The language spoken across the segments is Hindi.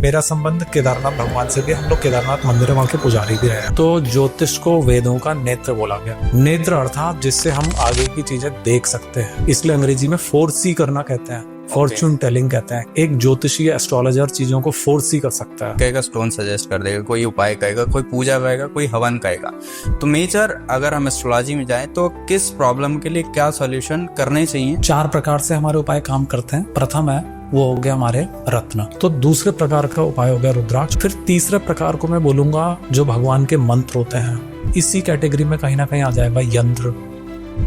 मेरा संबंध केदारनाथ भगवान से भी, हम लोग केदारनाथ मंदिर में वहाँ के पुजारी भी रहे हैं। तो ज्योतिष को वेदों का नेत्र बोला गया। नेत्र अर्थात जिससे हम आगे की चीजें देख सकते हैं, इसलिए अंग्रेजी में फोरसी करना कहते हैं, फॉर्चून टेलिंग कहते हैं। एक ज्योतिषी एस्ट्रोलॉजर चीजों को फोरसी कर सकता है। कहेगा स्टोन सजेस्ट कर देगा, कोई उपाय कहेगा, कोई पूजा कहेगा, कोई हवन कहेगा। तो मेजर अगर हम एस्ट्रोलॉजी में जाएं तो किस प्रॉब्लम के लिए क्या सॉल्यूशन करने चाहिए? 4 प्रकार से हमारे उपाय काम करते हैं। प्रथम है वो हो गया हमारे रत्न, तो दूसरे प्रकार का उपाय हो गया रुद्राक्ष। फिर तीसरे प्रकार को मैं बोलूंगा जो भगवान के मंत्र होते हैं। इसी कैटेगरी में कहीं ना कहीं आ जाएगा यंत्र,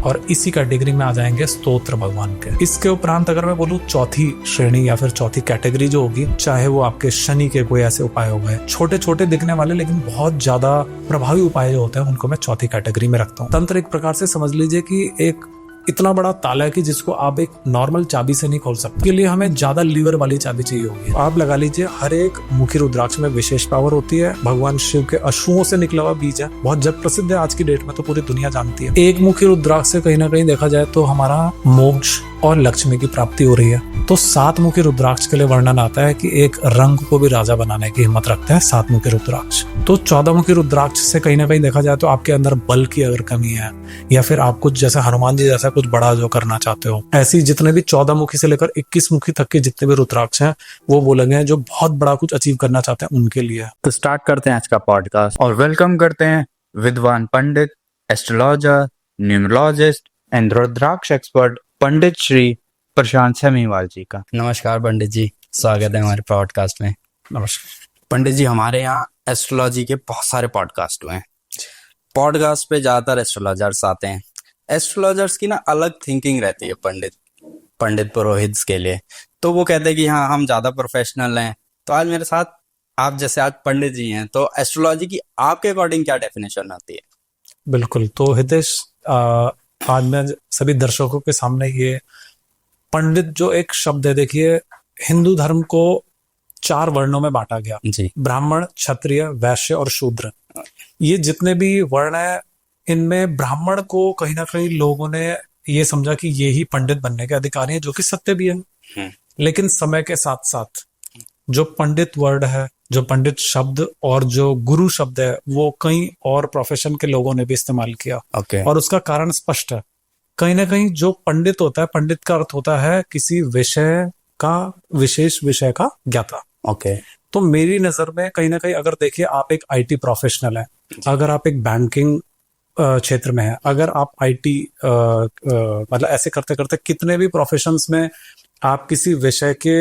और इसी कैटेगरी में आ जाएंगे स्तोत्र भगवान के। इसके उपरांत अगर मैं बोलूं चौथी श्रेणी या फिर चौथी कैटेगरी जो होगी, चाहे वो आपके शनि के कोई ऐसे उपाय हो गए, छोटे छोटे दिखने वाले लेकिन बहुत ज्यादा प्रभावी उपाय जो होते हैं, उनको मैं चौथी कैटेगरी में रखता हूँ। तंत्र एक प्रकार से समझ लीजिए कि एक इतना बड़ा ताला है कि जिसको आप एक नॉर्मल चाबी से नहीं खोल सकते। इसके लिए हमें ज्यादा लीवर वाली चाबी चाहिए होगी। आप लगा लीजिए हर एक मुखी रुद्राक्ष में विशेष पावर होती है। भगवान शिव के अश्रुओं से निकला हुआ बीज है, बहुत जग प्रसिद्ध है आज की डेट में, तो पूरी दुनिया जानती है। एक मुखी रुद्राक्ष से कहीं ना कहीं देखा जाए तो हमारा मोक्ष और लक्ष्मी की प्राप्ति हो रही है। तो 7 मुखी रुद्राक्ष के लिए वर्णन आता है कि एक रंग को भी राजा बनाने की हिम्मत रखते हैं 7 मुखी रुद्राक्ष। तो 14 मुखी रुद्राक्ष से कहीं ना कहीं देखा जाए तो आपके अंदर बल की अगर कमी है, या फिर आप कुछ जैसे हनुमान जी जैसा कुछ बड़ा जो करना चाहते हो, ऐसी जितने भी 14 मुखी से लेकर 21 मुखी तक के जितने भी रुद्राक्ष हैं वो बोलेंगे हैं जो बहुत बड़ा कुछ अचीव करना चाहते हैं उनके लिए। तो स्टार्ट करते हैं आज का पॉडकास्ट और वेलकम करते हैं विद्वान पंडित, astrologer, numerologist and rudraksha expert Pandit Shri Prashant Semwal ji का। नमस्कार पंडित जी, स्वागत है हमारे पॉडकास्ट में। नमस्कार पंडित जी, हमारे यहाँ एस्ट्रोलॉजी के बहुत सारे पॉडकास्ट हुए हैं। पॉडकास्ट पे ज्यादातर एस्ट्रोलॉजर्स आते हैं। एस्ट्रोलॉजर्स की ना अलग थिंकिंग रहती है पंडित पुरोहित के लिए। तो वो कहते हैं कि हाँ हम ज्यादा प्रोफेशनल हैं। तो आज मेरे साथ आप जैसे आज पंडित जी हैं, तो एस्ट्रोलॉजी की आपके अकॉर्डिंग क्या डेफिनेशन आती है? बिल्कुल। तो हितेश, आज मैं सभी दर्शकों के सामने ये पंडित जो एक शब्द है, देखिए हिंदू धर्म को 4 वर्णों में बांटा गया जी। ब्राह्मण, क्षत्रिय, वैश्य और शूद्र। ये जितने भी वर्ण है, इनमें ब्राह्मण को कहीं ना कहीं लोगों ने ये समझा कि ये ही पंडित बनने के अधिकारी हैं, जो कि सत्य भी है। लेकिन समय के साथ साथ जो पंडित वर्ड है, जो पंडित शब्द और जो गुरु शब्द है, वो कई और प्रोफेशन के लोगों ने भी इस्तेमाल किया। और उसका कारण स्पष्ट है। कहीं ना कहीं जो पंडित होता है, पंडित का अर्थ होता है किसी विषय का, विशेष विषय का ज्ञाता। तो मेरी नजर में कहीं ना कहीं अगर देखिए आप एक आईटी प्रोफेशनल है, अगर आप एक बैंकिंग क्षेत्र में है, अगर आप आईटी मतलब ऐसे करते करते कितने भी प्रोफेशंस में आप किसी विषय के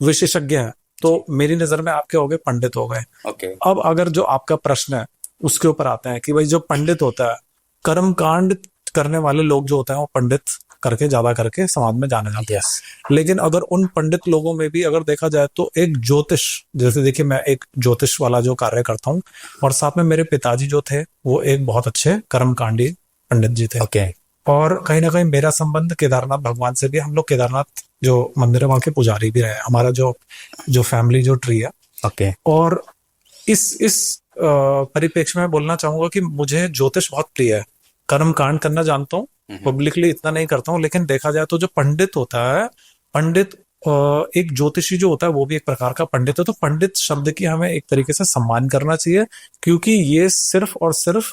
विशेषज्ञ हैं, तो मेरी नजर में आपके हो गए पंडित हो गए। अब अगर जो आपका प्रश्न है उसके ऊपर आते हैं कि भाई जो पंडित होता है, कर्म कांड करने वाले लोग जो होते हैं वो पंडित करके ज्यादा करके समाज में जाने जाते हैं। लेकिन अगर उन पंडित लोगों में भी अगर देखा जाए तो एक ज्योतिष, जैसे देखिए मैं एक ज्योतिष वाला जो कार्य करता हूँ, और साथ में मेरे पिताजी जो थे वो एक बहुत अच्छे कर्मकांडी पंडित जी थे। और कहीं ना कहीं मेरा संबंध केदारनाथ भगवान से भी, हम लोग केदारनाथ जो मंदिर है वहाँ के पुजारी भी रहे। हमारा जो फैमिली जो ट्री है। और इस परिप्रेक्ष्य में बोलना चाहूंगा कि मुझे ज्योतिष बहुत प्रिय है। कर्म कांड करना जानता हूँ, पब्लिकली इतना नहीं करता हूँ, लेकिन देखा जाए तो जो पंडित होता है, पंडित एक ज्योतिषी जो होता है वो भी एक प्रकार का पंडित है। तो पंडित शब्द की हमें एक तरीके से सम्मान करना चाहिए, क्योंकि ये सिर्फ और सिर्फ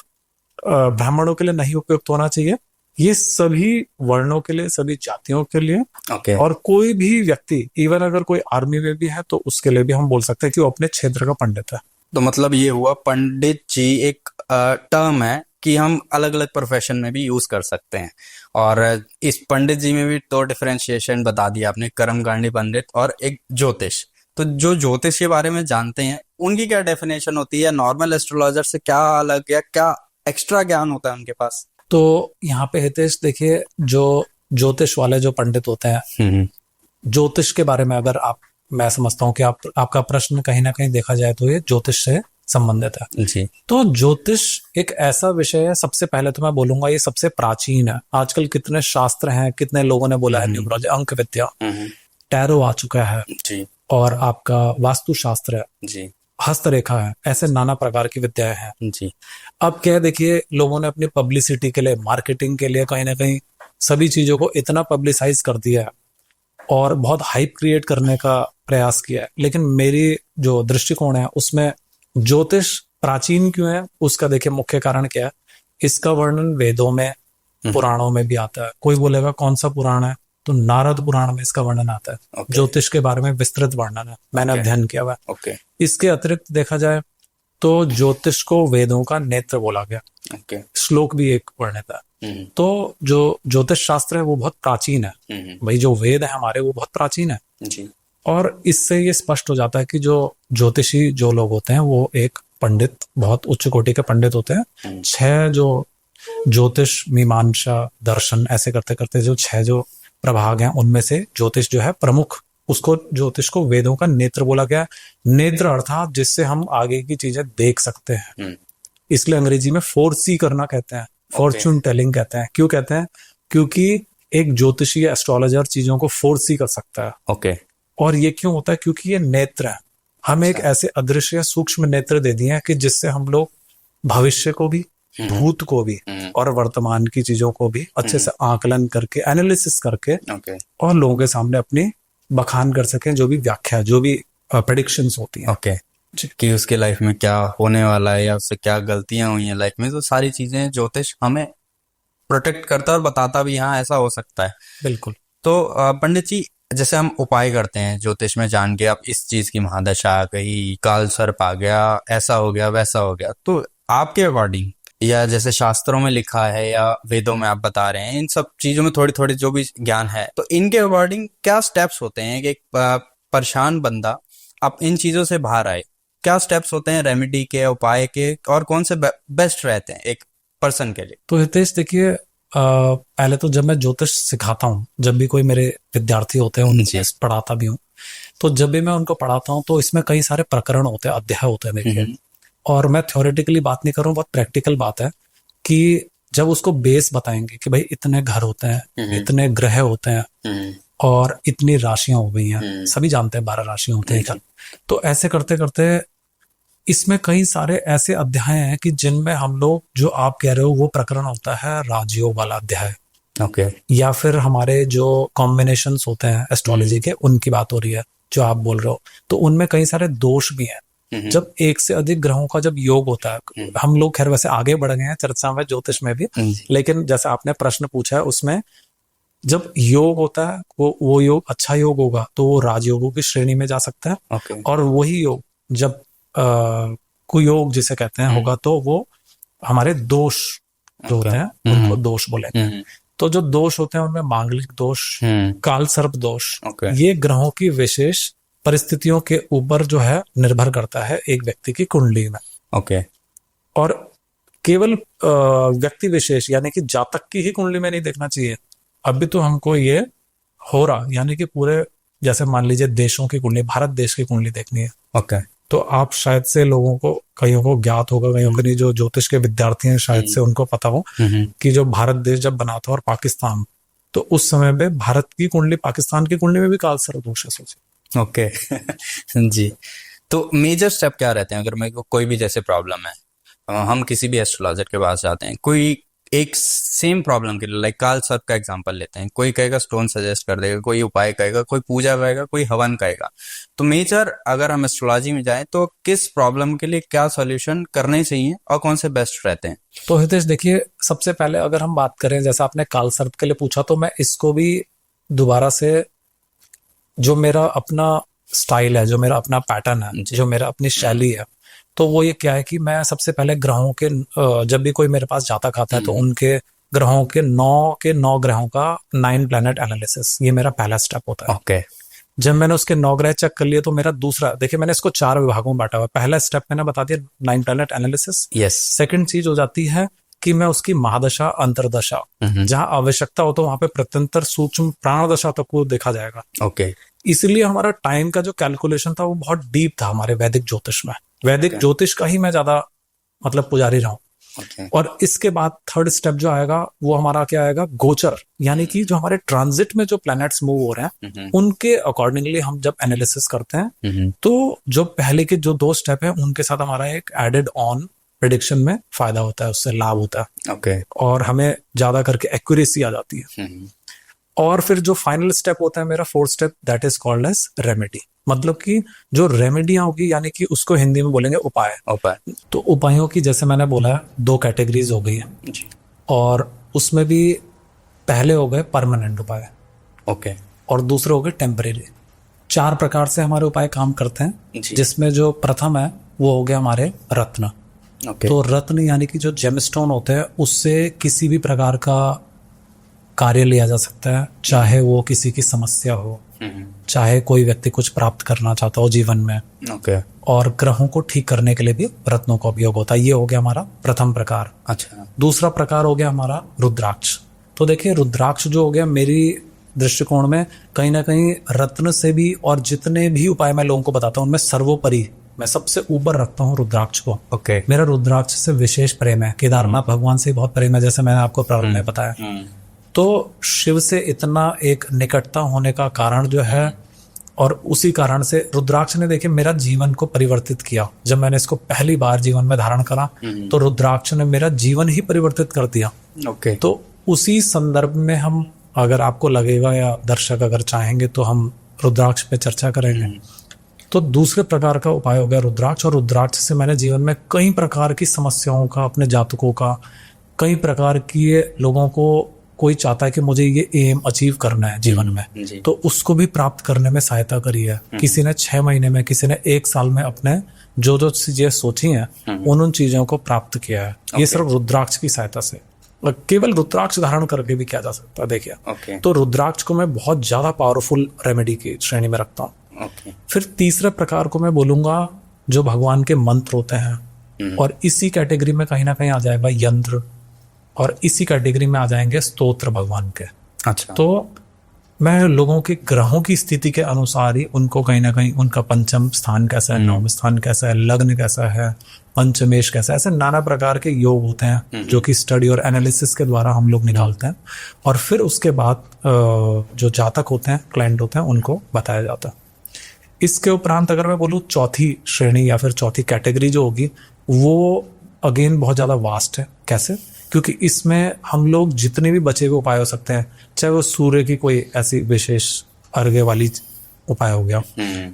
ब्राह्मणों के लिए नहीं उपयुक्त होना चाहिए, ये सभी वर्णों के लिए, सभी जातियों के लिए। और कोई भी व्यक्ति, इवन अगर कोई आर्मी में भी है तो उसके लिए भी हम बोल सकते हैं कि वो अपने क्षेत्र का पंडित है। तो मतलब ये हुआ पंडित जी एक टर्म है कि हम अलग अलग प्रोफेशन में भी यूज कर सकते हैं। और इस पंडित जी में भी 2 डिफरेंशिएशन बता दिया आपने, कर्मकांडी पंडित और एक ज्योतिष। तो जो ज्योतिष के बारे में जानते हैं उनकी क्या डेफिनेशन होती है? नॉर्मल एस्ट्रोलॉजर से क्या अलग या क्या एक्स्ट्रा ज्ञान होता है उनके पास? तो यहाँ पे हितेश देखिए, जो ज्योतिष वाले जो पंडित होते हैं, ज्योतिष के बारे में अगर मैं समझता हूँ कि आपका प्रश्न कहीं ना कहीं देखा जाए तो ये ज्योतिष से संबंधित है जी। तो ज्योतिष एक ऐसा विषय है, सबसे पहले तो मैं बोलूंगा ये सबसे प्राचीन है। आजकल कितने शास्त्र हैं, कितने लोगों ने बोला है, न्यूमरोलॉजी, अंक विद्या, टैरो आ चुका है जी, और आपका वास्तु शास्त्र है जी, हस्तरेखा है, ऐसे नाना प्रकार की विद्याएं हैं जी। अब क्या देखिए, लोगों ने अपनी पब्लिसिटी के लिए, मार्केटिंग के लिए कहीं ना कहीं सभी चीजों को इतना पब्लिसाइज कर दिया है और बहुत हाइप क्रिएट करने का प्रयास किया है। लेकिन मेरी जो दृष्टिकोण है उसमें ज्योतिष प्राचीन क्यों है उसका देखिए मुख्य कारण क्या है। इसका वर्णन वेदों में, पुराणों में भी आता है। कोई बोलेगा कौन सा पुराण है, तो नारद पुराण में इसका वर्णन आता है। Okay. ज्योतिष के बारे में विस्तृत वर्णन है, मैंने Okay. अध्ययन किया हुआ है। ओके इसके अतिरिक्त देखा जाए तो ज्योतिष को वेदों का नेत्र बोला गया, ओके श्लोक भी एक वर्णित है। तो जो ज्योतिष शास्त्र है वो बहुत प्राचीन है। भाई जो वेद है हमारे वो बहुत प्राचीन है। जी और इससे ये स्पष्ट हो जाता है कि जो ज्योतिषी जो लोग होते हैं वो एक पंडित, बहुत उच्च कोटि के पंडित होते हैं। 6 जो ज्योतिष, मीमांसा, दर्शन ऐसे करते करते जो 6 जो प्रभाग हैं उनमें से ज्योतिष जो है प्रमुख, उसको ज्योतिष को वेदों का नेत्र बोला गया। नेत्र अर्थात जिससे हम आगे की चीजें देख सकते हैं। इसलिए अंग्रेजी में फोरसी करना कहते हैं, फॉर्चून टेलिंग कहते हैं। क्यों कहते हैं? क्योंकि एक ज्योतिषी एस्ट्रोलॉजर चीजों को फोरसी कर सकता है। ओके और ये क्यों होता है? क्योंकि ये नेत्र है। हमें एक ऐसे अदृश्य सूक्ष्म नेत्र दे दिए हैं कि जिससे हम लोग भविष्य को भी, भूत को भी और वर्तमान की चीजों को भी अच्छे से आकलन करके, एनालिसिस करके ओके और लोगों के सामने अपनी बखान कर सकें, जो भी व्याख्या, जो भी प्रेडिक्शंस होती हैं। ओके कि उसके लाइफ में क्या होने वाला है या उससे क्या गलतियां हुई हैं लाइफ में, तो सारी चीजें ज्योतिष हमें प्रोटेक्ट करता है और बताता भी हाँ ऐसा हो सकता है। बिल्कुल। तो पंडित जी, जैसे हम उपाय करते हैं ज्योतिष में जान के, अब इस चीज की महादशा आ गई, काल सर्प आ गया, ऐसा हो गया, वैसा हो गया, तो आपके अकॉर्डिंग या जैसे शास्त्रों में लिखा है या वेदों में आप बता रहे हैं, इन सब चीजों में थोड़ी थोड़ी जो भी ज्ञान है, तो इनके अकॉर्डिंग क्या स्टेप्स होते हैं कि एक परेशान बंदा अब इन चीजों से बाहर आए? क्या स्टेप्स होते हैं रेमेडी के, उपाय के, और कौन से बेस्ट रहते हैं एक पर्सन के लिए? तो हितेश देखिए, पहले तो जब मैं ज्योतिष सिखाता हूँ, जब भी कोई मेरे विद्यार्थी होते हैं उनको पढ़ाता भी हूँ, तो जब भी मैं उनको पढ़ाता हूँ तो इसमें कई सारे प्रकरण होते हैं, अध्याय होते हैं देखिए। और मैं थ्योरेटिकली बात नहीं कर रहा हूँ, बहुत प्रैक्टिकल बात है कि जब उसको बेस बताएंगे कि भाई इतने घर होते हैं, इतने ग्रह होते हैं और इतनी राशियां हो गई हैं, सभी जानते हैं 12 राशियां होते हैं। तो ऐसे करते करते इसमें कई सारे ऐसे अध्याय हैं कि जिनमें हम लोग, जो आप कह रहे हो वो प्रकरण होता है राजयोग वाला अध्याय। ओके या फिर हमारे जो कॉम्बिनेशंस होते हैं एस्ट्रोलॉजी के, उनकी बात हो रही है जो आप बोल रहे हो, तो उनमें कई सारे दोष भी हैं। जब एक से अधिक ग्रहों का जब योग होता है, हम लोग खैर वैसे आगे बढ़ गए हैं चर्चा में, ज्योतिष में भी, लेकिन जैसे आपने प्रश्न पूछा है उसमें जब योग होता है वो योग अच्छा योग होगा तो वो राजयोगों की श्रेणी में जा सकता है। ओके और वही योग जब कुयोग जिसे कहते हैं होगा तो वो हमारे दोष जो होते हैं उनको दोष बोलेंगे। तो जो दोष होते हैं उनमें मांगलिक दोष, काल सर्प दोष, ये ग्रहों की विशेष परिस्थितियों के ऊपर जो है निर्भर करता है एक व्यक्ति की कुंडली में। ओके और केवल व्यक्ति विशेष यानी कि जातक की ही कुंडली में नहीं देखना चाहिए। अभी तो हमको ये हो रहा यानी कि पूरे, जैसे मान लीजिए देशों की कुंडली, भारत देश की कुंडली देखनी है। ओके तो आप शायद से लोगों को, कईयों को ज्ञात होगा, कईयों को नहीं, जो ज्योतिष के विद्यार्थी हैं शायद से उनको पता हो कि जो भारत देश जब बना था और पाकिस्तान, तो उस समय में भारत की कुंडली पाकिस्तान की कुंडली में भी काल सर्प दोष है, सोचिए। ओके जी। तो मेजर स्टेप क्या रहते हैं अगर मेरे को कोई भी जैसे प्रॉब्लम है, हम किसी भी एस्ट्रोलॉजर के पास जाते हैं, कोई एक सेम प्रॉब्लम के लिए, लाइक काल सर्प का एग्जांपल लेते हैं, कोई कहेगा स्टोन सजेस्ट कर देगा, कोई उपाय कहेगा, कोई पूजा कहेगा, कोई हवन कहेगा, तो मेजर अगर हम एस्ट्रोलॉजी में जाएं तो किस प्रॉब्लम के लिए क्या सॉल्यूशन करने चाहिए और कौन से बेस्ट रहते हैं? तो हितेश देखिए, सबसे पहले अगर हम बात करें, जैसा आपने काल सर्प के लिए पूछा, तो मैं इसको भी दोबारा से, जो मेरा अपना स्टाइल है, जो मेरा अपना पैटर्न है, जो मेरा अपनी शैली है, तो वो ये क्या है कि मैं सबसे पहले ग्रहों के, जब भी कोई मेरे पास जातक आता है तो उनके ग्रहों के 9 ग्रहों का 9 प्लैनेट एनालिसिस, ये मेरा पहला स्टेप होता है। ओके जब मैंने उसके 9 ग्रह चेक कर लिए तो मेरा दूसरा, देखिए मैंने इसको 4 विभागों में बांटा हुआ है। पहला स्टेप मैंने बता दिया 9 प्लैनेट एनालिसिस। यस। सेकंड चीज हो जाती है कि मैं उसकी महादशा, अंतरदशा, जहां आवश्यकता हो तो वहां पे प्रत्यंतर सूक्ष्म प्राणदशा तक को देखा जाएगा। ओके इसलिए हमारा टाइम का जो कैलकुलेशन था वो बहुत डीप था हमारे वैदिक ज्योतिष में। वैदिक ज्योतिष का ही मैं ज्यादा मतलब पुजारी रहा हूँ। और इसके बाद थर्ड स्टेप जो आएगा वो हमारा क्या आएगा, गोचर, यानी कि जो हमारे ट्रांजिट में जो प्लैनेट्स मूव हो रहे हैं उनके अकॉर्डिंगली हम जब एनालिसिस करते हैं, तो जो पहले के जो 2 स्टेप है उनके साथ हमारा एक एडेड ऑन प्रेडिक्शन में फायदा होता है, उससे लाभ होता है। ओके और हमें ज्यादा करके एक्यूरेसी आ जाती है। और फिर जो फाइनल स्टेप होता है मेरा, fourth step, that is called as remedy. मतलब कि जो रेमेडियां होगी, यानी कि उसको हिंदी में बोलेंगे उपाय। उपाय। तो उपायों की जैसे मैंने बोला 2 कैटेगरीज हो गई है, और उसमें भी पहले हो गए परमानेंट उपाय, ओके, और दूसरे हो गए टेम्परेरी। 4 प्रकार से हमारे उपाय काम करते हैं, जिसमें जो प्रथम है वो हो गया हमारे रत्न। ओके। तो रत्न यानी कि जो जेमस्टोन होते हैं, उससे किसी भी प्रकार का कार्य लिया जा सकता है, चाहे वो किसी की समस्या हो, चाहे कोई व्यक्ति कुछ प्राप्त करना चाहता हो जीवन में, ओके। और ग्रहों को ठीक करने के लिए भी रत्नों का उपयोग होता है। ये हो गया हमारा प्रथम प्रकार। अच्छा। दूसरा प्रकार हो गया हमारा रुद्राक्ष। तो देखिए, रुद्राक्ष जो हो गया, मेरी दृष्टिकोण में कहीं ना कहीं रत्न से भी, और जितने भी उपाय मैं लोगों को बताता हूँ उनमें सर्वोपरि मैं सबसे ऊपर रखता हूँ रुद्राक्ष को। ओके। मेरा रुद्राक्ष से विशेष प्रेम है, केदारनाथ भगवान से बहुत प्रेम है, जैसे मैंने आपको प्रारंभ में बताया। तो शिव से इतना एक निकटता होने का कारण जो है, और उसी कारण से रुद्राक्ष ने देखिए मेरा जीवन को परिवर्तित किया। जब मैंने इसको पहली बार जीवन में धारण करा, तो रुद्राक्ष ने मेरा जीवन ही परिवर्तित कर दिया। ओके। तो उसी संदर्भ में हम, अगर आपको लगेगा या दर्शक अगर चाहेंगे, तो हम रुद्राक्ष पे चर्चा करेंगे। तो दूसरे प्रकार का उपाय हो गया रुद्राक्ष, और रुद्राक्ष से मैंने जीवन में कई प्रकार की समस्याओं का, अपने जातकों का, कई प्रकार की लोगों को, कोई चाहता है कि मुझे ये एम अचीव करना है जीवन में, तो उसको भी प्राप्त करने में सहायता करी है। किसी ने 6 महीने में, किसी ने 1 साल में अपने जो चीजें सोची हैं उन चीजों को प्राप्त किया है। ये सिर्फ रुद्राक्ष की सहायता से, केवल रुद्राक्ष धारण करके भी किया जा सकता है। देखिए, तो रुद्राक्ष को मैं बहुत ज्यादा पावरफुल रेमेडी की श्रेणी में रखता हूँ। फिर तीसरे प्रकार को मैं बोलूंगा जो भगवान के मंत्र होते हैं, और इसी कैटेगरी में कहीं ना कहीं आ जाएगा यंत्र, और इसी कैटेगरी में आ जाएंगे स्तोत्र भगवान के। अच्छा। तो मैं लोगों के ग्रहों की स्थिति के अनुसार ही उनको कहीं ना कहीं, उनका पंचम स्थान कैसा है, नवम स्थान कैसा है, लग्न कैसा है, पंचमेश कैसा है, ऐसे नाना प्रकार के योग होते हैं जो कि स्टडी और एनालिसिस के द्वारा हम लोग निकालते हैं, और फिर उसके बाद जो जातक होते हैं, क्लाइंट होते हैं, उनको बताया जाता है। इसके उपरांत अगर मैं बोलूँ चौथी श्रेणी या फिर चौथी कैटेगरी जो होगी, वो अगेन बहुत ज़्यादा वास्ट है। कैसे? क्योंकि इसमें हम लोग जितने भी बचे हुए उपाय हो सकते हैं, चाहे वो सूर्य की कोई ऐसी विशेष अर्घ्य वाली उपाय हो गया,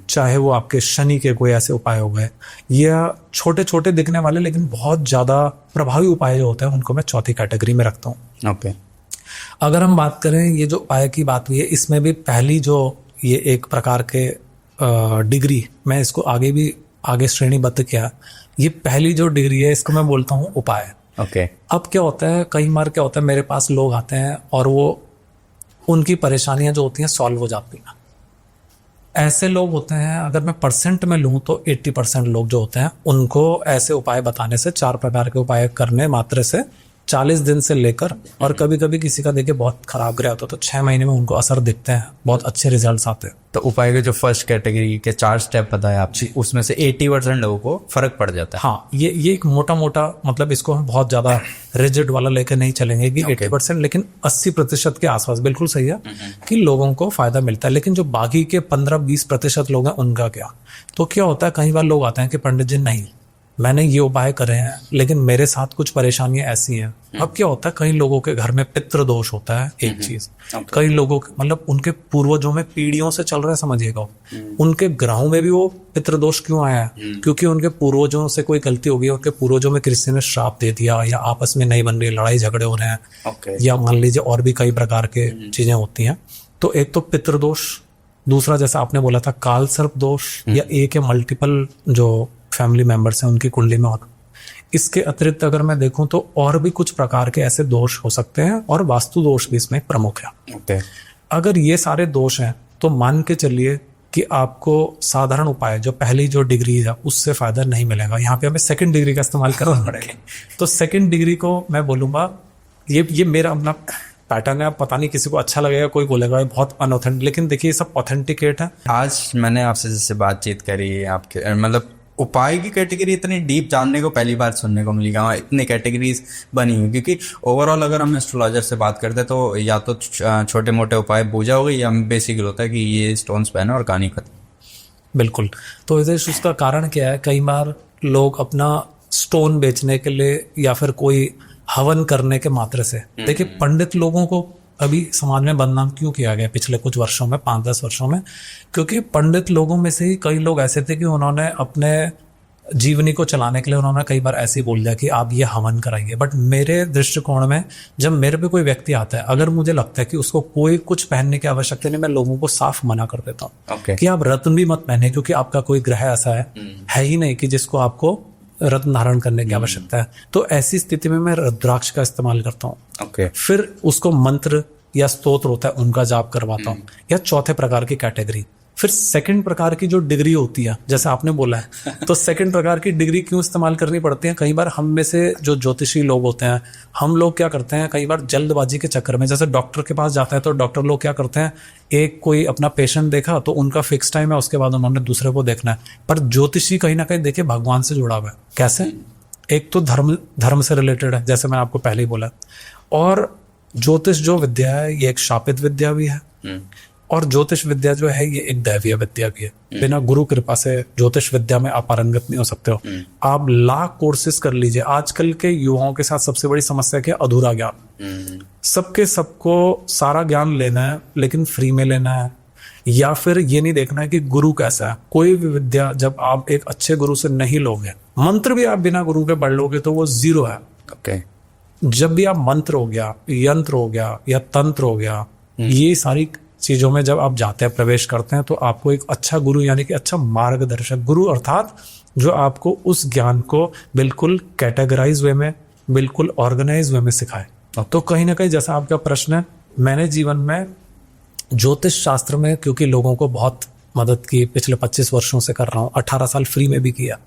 चाहे वो आपके शनि के कोई ऐसे उपाय हो गए, या छोटे छोटे दिखने वाले लेकिन बहुत ज्यादा प्रभावी उपाय जो होते हैं, उनको मैं चौथी कैटेगरी में रखता हूँ। ओके। अगर हम बात करें, ये जो उपाय की बात हुई है, इसमें भी पहली जो ये एक प्रकार के डिग्री, मैं इसको आगे श्रेणीबद्ध किया, ये पहली जो डिग्री है, इसको मैं बोलता हूँ उपाय। ओके। अब क्या होता है, कई बार क्या होता है, मेरे पास लोग आते हैं और वो, उनकी परेशानियां जो होती हैं सॉल्व हो जाती हैं। ऐसे लोग होते हैं, अगर मैं परसेंट में लूं तो 80% लोग जो होते हैं, उनको ऐसे उपाय बताने से, 4 प्रकार के उपाय करने मात्र से 40 दिन से लेकर, और कभी कभी किसी का देखिए बहुत खराब ग्रह होता है तो 6 महीने में उनको असर दिखते हैं, बहुत अच्छे रिजल्ट्स आते हैं। तो उपाय के जो फर्स्ट कैटेगरी के 4 स्टेप बताए आप, उसमें से 80% लोगों को फर्क पड़ जाता है। हाँ, ये एक मोटा मोटा, मतलब इसको हम बहुत ज्यादा रिजिड वाला लेकर नहीं चलेंगे कि 80%, लेकिन 80% के आसपास बिल्कुल सही है कि लोगों को फायदा मिलता है। लेकिन जो बाकी के 15-20% लोग हैं, उनका क्या? तो क्या होता है, कई बार लोग आते हैं कि पंडित जी नहीं, मैंने ये उपाय करे हैं लेकिन मेरे साथ कुछ परेशानियां ऐसी हैं। अब क्या होता है, कई लोगों के घर में पितृ दोष होता है, एक चीज। कई लोगों के, मतलब उनके पूर्वजों में पीढ़ियों से चल रहा है, समझिएगा, उनके ग्रहों में भी वो पितृ दोष क्यों आया है? क्योंकि उनके पूर्वजों से कोई गलती हो गई, उनके पूर्वजों में किसी ने श्राप दे दिया, या आपस में नहीं बन रही, लड़ाई झगड़े हो रहे हैं, या मान लीजिए और भी कई प्रकार के चीजें होती हैं। तो एक तो पितृ दोष, दूसरा जैसा आपने बोला था काल सर्प दोष, या एक या मल्टीपल जो फैमिली मेंबर्स हैं उनकी कुंडली में होता। इसके अतिरिक्त अगर मैं देखूं तो और भी कुछ प्रकार के ऐसे दोष हो सकते हैं, और वास्तु दोष भी इसमें प्रमुख है। ओके। अगर ये सारे दोष हैं तो मान के चलिए कि आपको साधारण उपाय, जो पहली जो डिग्री है, उससे फायदा नहीं मिलेगा। यहाँ पे हमें सेकंड डिग्री का इस्तेमाल करना पड़ेगा। तो सेकंड डिग्री को मैं बोलूंगा, ये मेरा अपना पैटर्न है, पता नहीं किसी को अच्छा लगेगा, कोई बोलेगा ये बहुत अनऑथेंटिक, लेकिन देखिए ये सब ऑथेंटिकेट है। आज मैंने आपसे जैसे बातचीत करी, आपके मतलब उपाय की कैटेगरी इतनी डीप जानने को पहली बार सुनने को मिली, इतनी कैटेगरीज बनी हुई। क्योंकि ओवरऑल अगर हम एस्ट्रोलॉजर से बात करते हैं तो या तो छोटे मोटे उपाय पूजा हो गई, या बेसिक होता है कि ये स्टोन्स पहनो और कहानी खत्म। बिल्कुल। तो इधर उसका कारण क्या है, कई बार लोग अपना स्टोन बेचने के लिए या फिर कोई हवन करने के मात्र से, देखिए पंडित लोगों को अभी समाज में बदनाम क्यों किया गया पिछले कुछ वर्षों में, 5-10 वर्षों में? क्योंकि पंडित लोगों में से ही कई लोग ऐसे थे कि उन्होंने अपने जीवनी को चलाने के लिए उन्होंने कई बार ऐसे ही बोल दिया कि आप ये हवन कराइए। बट मेरे दृष्टिकोण में जब मेरे पे कोई व्यक्ति आता है, अगर मुझे लगता है कि उसको कोई कुछ पहनने की आवश्यकता नहीं, मैं लोगों को साफ मना कर देता हूँ कि आप रत्न भी मत पहने, क्योंकि आपका कोई ग्रह ऐसा है ही नहीं कि जिसको आपको रत्न धारण करने की आवश्यकता है। तो ऐसी स्थिति में मैं रुद्राक्ष का इस्तेमाल करता हूँ। फिर उसको मंत्र या स्तोत्र होता है उनका जाप करवाता हूँ। या चौथे प्रकार की कैटेगरी, फिर सेकंड प्रकार की जो डिग्री होती है, जैसे आपने बोला है, तो सेकंड प्रकार की डिग्री क्यों इस्तेमाल करनी पड़ती है? कई बार हम में से जो ज्योतिषी लोग होते हैं, हम लोग क्या करते हैं, कई बार जल्दबाजी के चक्कर में, जैसे डॉक्टर के पास जाता है तो डॉक्टर लोग क्या करते हैं, एक कोई अपना पेशेंट देखा तो उनका फिक्स टाइम है, उसके बाद उन्होंने दूसरे को देखना है। पर ज्योतिषी कहीं ना कहीं देखिए भगवान से जुड़ा हुआ है। कैसे? एक तो धर्म से रिलेटेड है, जैसे मैंने आपको पहले ही बोला, और ज्योतिष जो विद्या है ये एक शापित विद्या भी है, और ज्योतिष विद्या जो है ये एक दैवीय विद्या भी है। बिना गुरु कृपा से ज्योतिष विद्या में आप पारंगत नहीं हो सकते हो। आप लाख कोर्सेज कर लीजिए, आजकल के युवाओं के साथ सबसे बड़ी समस्या क्या? अधूरा ज्ञान। सबको सारा ज्ञान लेना है लेकिन फ्री में लेना है, या फिर ये नहीं देखना है कि गुरु कैसा है। कोई भी विद्या जब आप एक अच्छे गुरु से नहीं लोगे, मंत्र भी आप बिना गुरु के पढ़ लोगे तो वो जीरो है। जब भी आप मंत्र हो गया, यंत्र हो गया या तंत्र हो गया, ये सारी चीजों में जब आप जाते हैं, प्रवेश करते हैं, तो आपको एक अच्छा गुरु यानी कि अच्छा मार्गदर्शक, गुरु अर्थात जो आपको उस ज्ञान को बिल्कुल कैटेगराइज वे में, बिल्कुल ऑर्गेनाइज वे में सिखाए। तो कहीं ना कहीं जैसा आपका प्रश्न है, मैंने जीवन में ज्योतिष शास्त्र में क्योंकि लोगों को बहुत मदद की, पिछले 25 वर्षों से कर रहा हूँ, 18 साल फ्री में भी किया।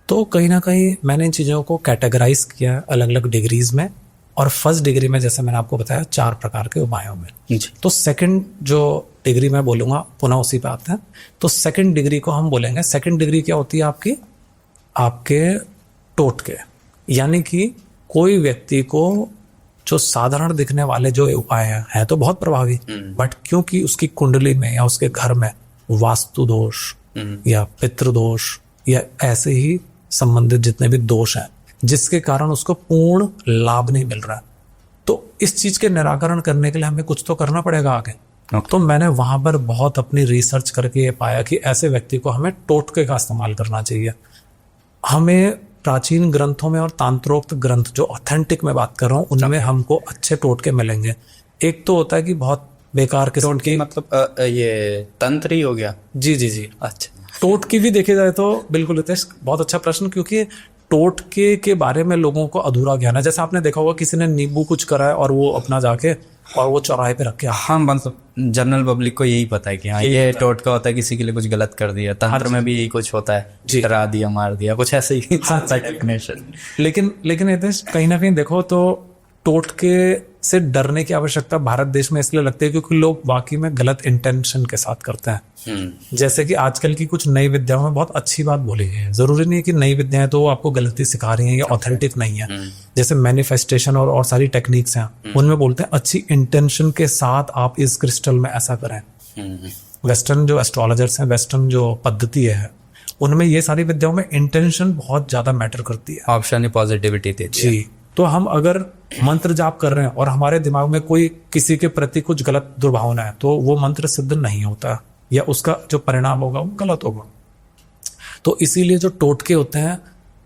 तो कहीं ना कहीं मैंने इन चीज़ों को कैटेगराइज किया अलग अलग डिग्रीज में, और फर्स्ट डिग्री में जैसे मैंने आपको बताया 4 प्रकार के उपायों में। तो सेकंड जो डिग्री मैं बोलूँगा, पुनः उसी पे आते हैं, तो सेकंड डिग्री को हम बोलेंगे, सेकंड डिग्री क्या होती है आपके टोटके, यानी कि कोई व्यक्ति को जो साधारण दिखने वाले जो उपाय हैं तो बहुत प्रभावी, बट क्योंकि उसकी कुंडली में या उसके घर में वास्तु दोष या पितृदोष या ऐसे ही संबंधित जितने भी दोष हैं, जिसके कारण उसको पूर्ण लाभ नहीं मिल रहा है, तो इस चीज के निराकरण करने के लिए हमें कुछ तो करना पड़ेगा आगे। तो मैंने वहां पर बहुत अपनी रिसर्च करके ये पाया कि ऐसे व्यक्ति को हमें टोटके का इस्तेमाल करना चाहिए। हमें प्राचीन ग्रंथों में और तांत्रोक्त ग्रंथ जो ऑथेंटिक में बात कर रहा हूँ, उनमें हमको अच्छे टोटके मिलेंगे। एक तो होता है कि बहुत बेकार किस्म की, मतलब ये तंत्र ही हो गया। जी। अच्छा, टोटके भी देखे जाए तो बिल्कुल हितेश, बहुत अच्छा प्रश्न, क्योंकि टोटके के बारे में लोगों को अधूरा ज्ञान है। जैसे आपने देखा होगा किसी ने नींबू कुछ करा है और वो अपना जाके और वो चौराहे पे रख के, हाँ, मतलब जनरल पब्लिक को यही पता है कि हाँ ये टोटका होता है, किसी के लिए कुछ गलत कर दिया। तंत्र में भी यही कुछ होता है, डरा दिया, मार दिया, कुछ ऐसे ही डेफिनेशन। लेकिन हितेश कहीं ना कहीं देखो तो टोटके से डरने की आवश्यकता भारत देश में इसलिए लगती है क्योंकि लोग वाकई में गलत इंटेंशन के साथ करते हैं। जैसे कि आजकल की कुछ नई विद्याओं में बहुत अच्छी बात बोली गई है, जरूरी नहीं है कि नई विद्याएं तो वो आपको गलती सिखा रही हैं या ऑथेंटिक नहीं है। जैसे मैनिफेस्टेशन और सारी टेक्निक्स हैं, उनमें बोलते हैं अच्छी इंटेंशन के साथ आप इस क्रिस्टल में ऐसा करें। वेस्टर्न जो एस्ट्रोलॉजर्स हैं, वेस्टर्न जो पद्धति है, उनमें ये सारी विद्याओं में इंटेंशन बहुत ज्यादा मैटर करती है, ऑप्शन पॉजिटिविटी देती है। तो हम अगर मंत्र जाप कर रहे हैं और हमारे दिमाग में कोई किसी के प्रति कुछ गलत दुर्भावना है, तो वो मंत्र सिद्ध नहीं होता या उसका जो परिणाम होगा वो गलत होगा। तो इसीलिए जो टोटके होते हैं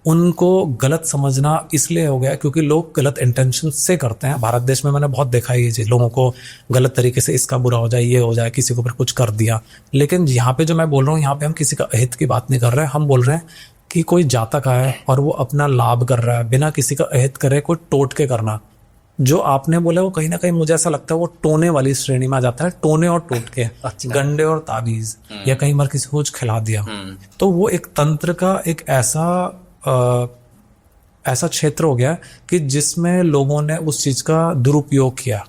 उनको गलत समझना इसलिए हो गया क्योंकि लोग गलत इंटेंशन से करते हैं। भारत देश में मैंने बहुत देखा है ये चीज, लोगों को गलत तरीके से इसका बुरा हो जाए, ये हो जाए, किसी को ऊपर कुछ कर दिया। लेकिन यहाँ पे जो मैं बोल रहा हूँ, यहाँ पे हम किसी का अहित की बात नहीं कर रहे हैं। हम बोल रहे हैं कि कोई जातक है और वो अपना लाभ कर रहा है बिना किसी का अहित करे, कोई टोटके करना, जो आपने बोला वो कहीं ना कहीं मुझे ऐसा लगता है वो टोने वाली श्रेणी में आ जाता है। टोने और टोटके, गंडे और ताबीज, या कहीं बार किसी को कुछ खिला दिया, तो वो एक तंत्र का एक ऐसा क्षेत्र हो गया कि जिसमें लोगों ने उस चीज का दुरुपयोग किया।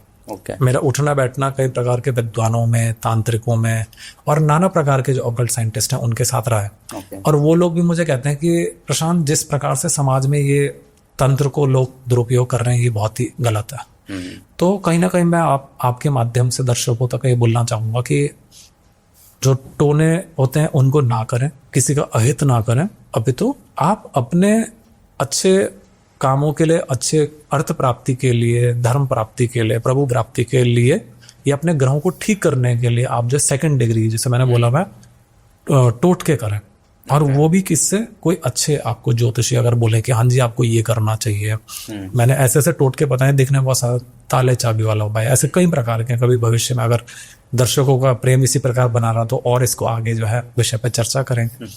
मेरा उठना बैठना कई प्रकार के विद्वानों में, तांत्रिकों में और नाना प्रकार के जो ऑकल्ट साइंटिस्ट हैं उनके साथ रहा है। और वो लोग भी मुझे कहते हैं कि प्रशांत, जिस प्रकार से समाज में ये तंत्र को लोग दुरुपयोग कर रहे हैं ये बहुत ही गलत है। तो कहीं ना कहीं मैं आपके माध्यम से दर्शकों तक ये बोलना चाहूंगा कि जो टोने होते हैं उनको ना करें, किसी का अहित ना करें, अभी तो आप अपने अच्छे कामों के लिए, अच्छे अर्थ प्राप्ति के लिए, धर्म प्राप्ति के लिए, प्रभु प्राप्ति के लिए, या अपने ग्रहों को ठीक करने के लिए आप जो सेकंड डिग्री, जैसे मैंने बोला मैं, टोटके करें। और वो भी किससे, कोई अच्छे आपको ज्योतिषी अगर बोले कि हाँ जी आपको ये करना चाहिए। मैंने ऐसे ऐसे टोटके बताए, देखने में बहुत सारा ताले चाबी वाला उपाय, ऐसे कई प्रकार के। कभी भविष्य में अगर दर्शकों का प्रेम इसी प्रकार बना रहा तो और इसको आगे जो है विषय पे चर्चा करेंगे।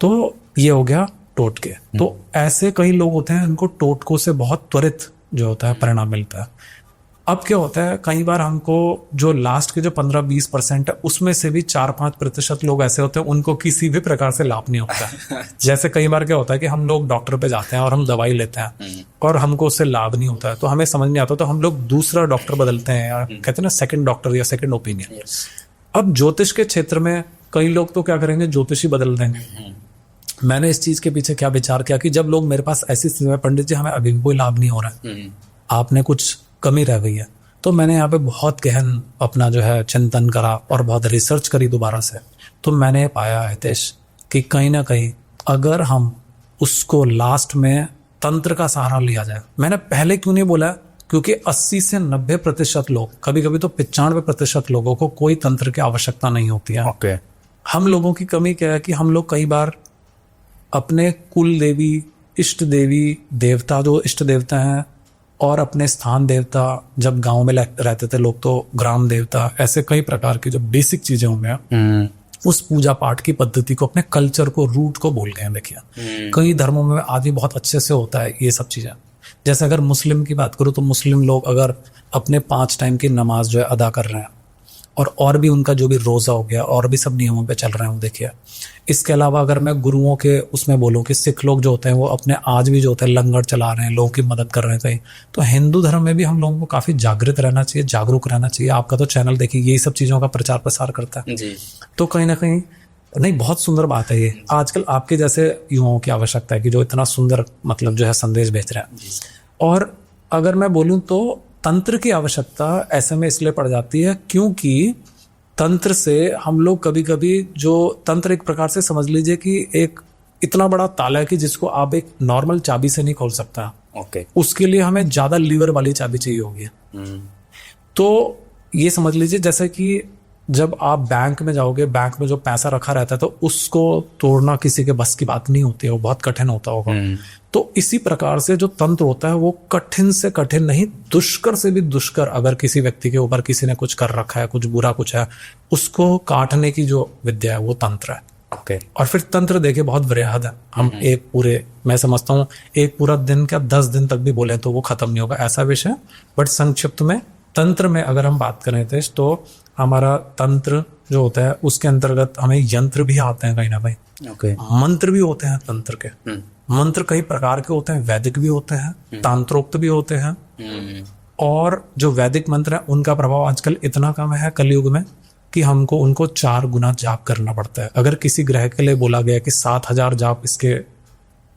तो ये हो गया टोटके। तो ऐसे कई लोग होते हैं इनको टोटकों से बहुत त्वरित जो होता है परिणाम मिलता है। अब क्या होता है, कई बार हमको जो लास्ट के जो 15-20% है उसमें से भी 4-5% लोग ऐसे होते हैं उनको किसी भी प्रकार से लाभ नहीं होता है। जैसे कई बार क्या होता है कि हम लोग डॉक्टर पे जाते हैं और हम दवाई लेते हैं और हमको उससे लाभ नहीं होता है, तो हमें समझ नहीं आता, तो हम लोग दूसरा डॉक्टर बदलते हैं, या कहते हैं ना सेकंड डॉक्टर या सेकंड ओपिनियन। अब ज्योतिष के क्षेत्र में कई लोग तो क्या करेंगे, ज्योतिषी बदल देंगे। मैंने इस चीज के पीछे क्या विचार किया कि जब लोग मेरे पास ऐसी स्थिति में, पंडित जी हमें अभी भी कोई लाभ नहीं हो रहा है, आपने कुछ कमी रह गई है, तो मैंने यहाँ पे बहुत गहन अपना जो है चिंतन करा और बहुत रिसर्च करी दोबारा से। तो मैंने पाया हितेश कि कहीं ना कहीं अगर हम उसको लास्ट में तंत्र का सहारा लिया जाए। मैंने पहले क्यों नहीं बोला, क्योंकि 80 से 90% लोग, कभी कभी तो 95% लोगों को कोई तंत्र की आवश्यकता नहीं होती है। ओके। हम लोगों की कमी क्या है कि हम लोग कई बार अपने कुल देवी, इष्ट देवी, देवता जो इष्ट देवता हैं, और अपने स्थान देवता, जब गांव में रहते थे लोग तो ग्राम देवता, ऐसे कई प्रकार की जो बेसिक चीजें होंगे, उस पूजा पाठ की पद्धति को, अपने कल्चर को, रूट को भूल गए। देखिए कई धर्मों में आज भी बहुत अच्छे से होता है ये सब चीजें। जैसे अगर मुस्लिम की बात करूँ तो मुस्लिम लोग अगर अपने 5 टाइम की नमाज जो है अदा कर रहे हैं, और भी उनका जो भी रोजा हो गया, और भी सब नियमों पे चल रहे हैं वो देखिए। इसके अलावा अगर मैं गुरुओं के उसमें बोलूं कि सिख लोग जो होते हैं वो अपने आज भी जो होते हैं लंगर चला रहे हैं, लोगों की मदद कर रहे हैं कहीं। तो हिंदू धर्म में भी हम लोगों को काफी जागृत रहना चाहिए, जागरूक रहना चाहिए। आपका तो चैनल देखिए यही सब चीजों का प्रचार प्रसार करता है जी। तो कहीं ना कहीं नहीं, बहुत सुंदर बात है ये। आजकल आपके जैसे युवाओं की आवश्यकता है कि जो इतना सुंदर मतलब जो है संदेश भेज रहे हैं। और अगर मैं बोलूं तो तंत्र की आवश्यकता ऐसे में इसलिए पड़ जाती है क्योंकि तंत्र से हम लोग कभी कभी, जो तंत्र एक प्रकार से समझ लीजिए कि एक इतना बड़ा ताला है कि जिसको आप एक नॉर्मल चाबी से नहीं खोल सकता। ओके। उसके लिए हमें ज्यादा लीवर वाली चाबी चाहिए होगी। तो ये समझ लीजिए जैसे कि जब आप बैंक में जाओगे, बैंक में जो पैसा रखा रहता है तो उसको तोड़ना किसी के बस की बात नहीं होती है, वो बहुत कठिन होता होगा। तो इसी प्रकार से जो तंत्र होता है वो कठिन से कठिन नहीं, दुष्कर से भी दुष्कर, अगर किसी व्यक्ति के ऊपर किसी ने कुछ कर रखा है, कुछ बुरा कुछ है, उसको काटने की जो विद्या है वो तंत्र है। ओके। और फिर तंत्र देखिए बहुत वृहद है। हम एक पूरे, मैं समझता हूँ एक पूरा दिन क्या 10 दिन तक भी बोले तो वो खत्म नहीं होगा ऐसा विषय। बट संक्षिप्त में तंत्र में अगर हम बात करें तो हमारा तंत्र जो होता है उसके अंतर्गत हमें यंत्र भी आते हैं कहीं ना कहीं। ओके। मंत्र भी होते हैं तंत्र के। मंत्र कई प्रकार के होते हैं, वैदिक भी होते हैं, तांत्रोक्त भी होते हैं। और जो वैदिक मंत्र है उनका प्रभाव आजकल इतना कम है कलयुग में कि हमको उनको 4 गुना जाप करना पड़ता है। अगर किसी ग्रह के लिए बोला गया कि 7000 जाप इसके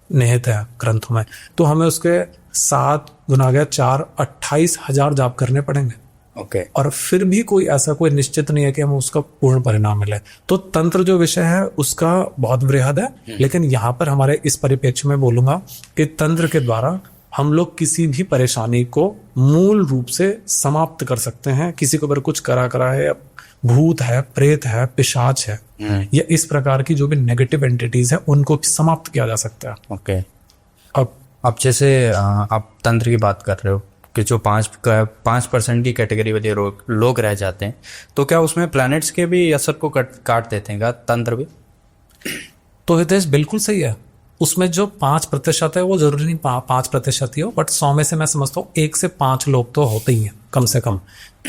निहित है ग्रंथों में, तो हमें उसके 7 गुना गया 4, 28,000 जाप करने पड़ेंगे। ओके। और फिर भी कोई ऐसा कोई निश्चित नहीं है कि हमें उसका पूर्ण परिणाम मिले। तो तंत्र जो विषय है उसका बहुत वृहद है, लेकिन यहाँ पर हमारे इस परिप्रेक्ष्य में बोलूंगा कि तंत्र के द्वारा हम लोग किसी भी परेशानी को मूल रूप से समाप्त कर सकते हैं। किसी को अगर कुछ करा है, भूत है, प्रेत है, पिशाच है, या इस प्रकार की जो भी नेगेटिव एंटिटीज है उनको समाप्त किया जा सकता है। ओके। अब जैसे आप तंत्र की बात कर रहे हो कि जो 5% की कैटेगरी वाले लोग रह जाते हैं, तो क्या उसमें प्लैनेट्स के भी असर को काट देते हैं क्या तंत्र भी? तो हितेश बिल्कुल सही है। उसमें जो 5% है वो जरूरी नहीं 5% ही हो, बट 100 में से मैं समझता हूँ 1 से 5 लोग तो होते ही हैं कम से कम।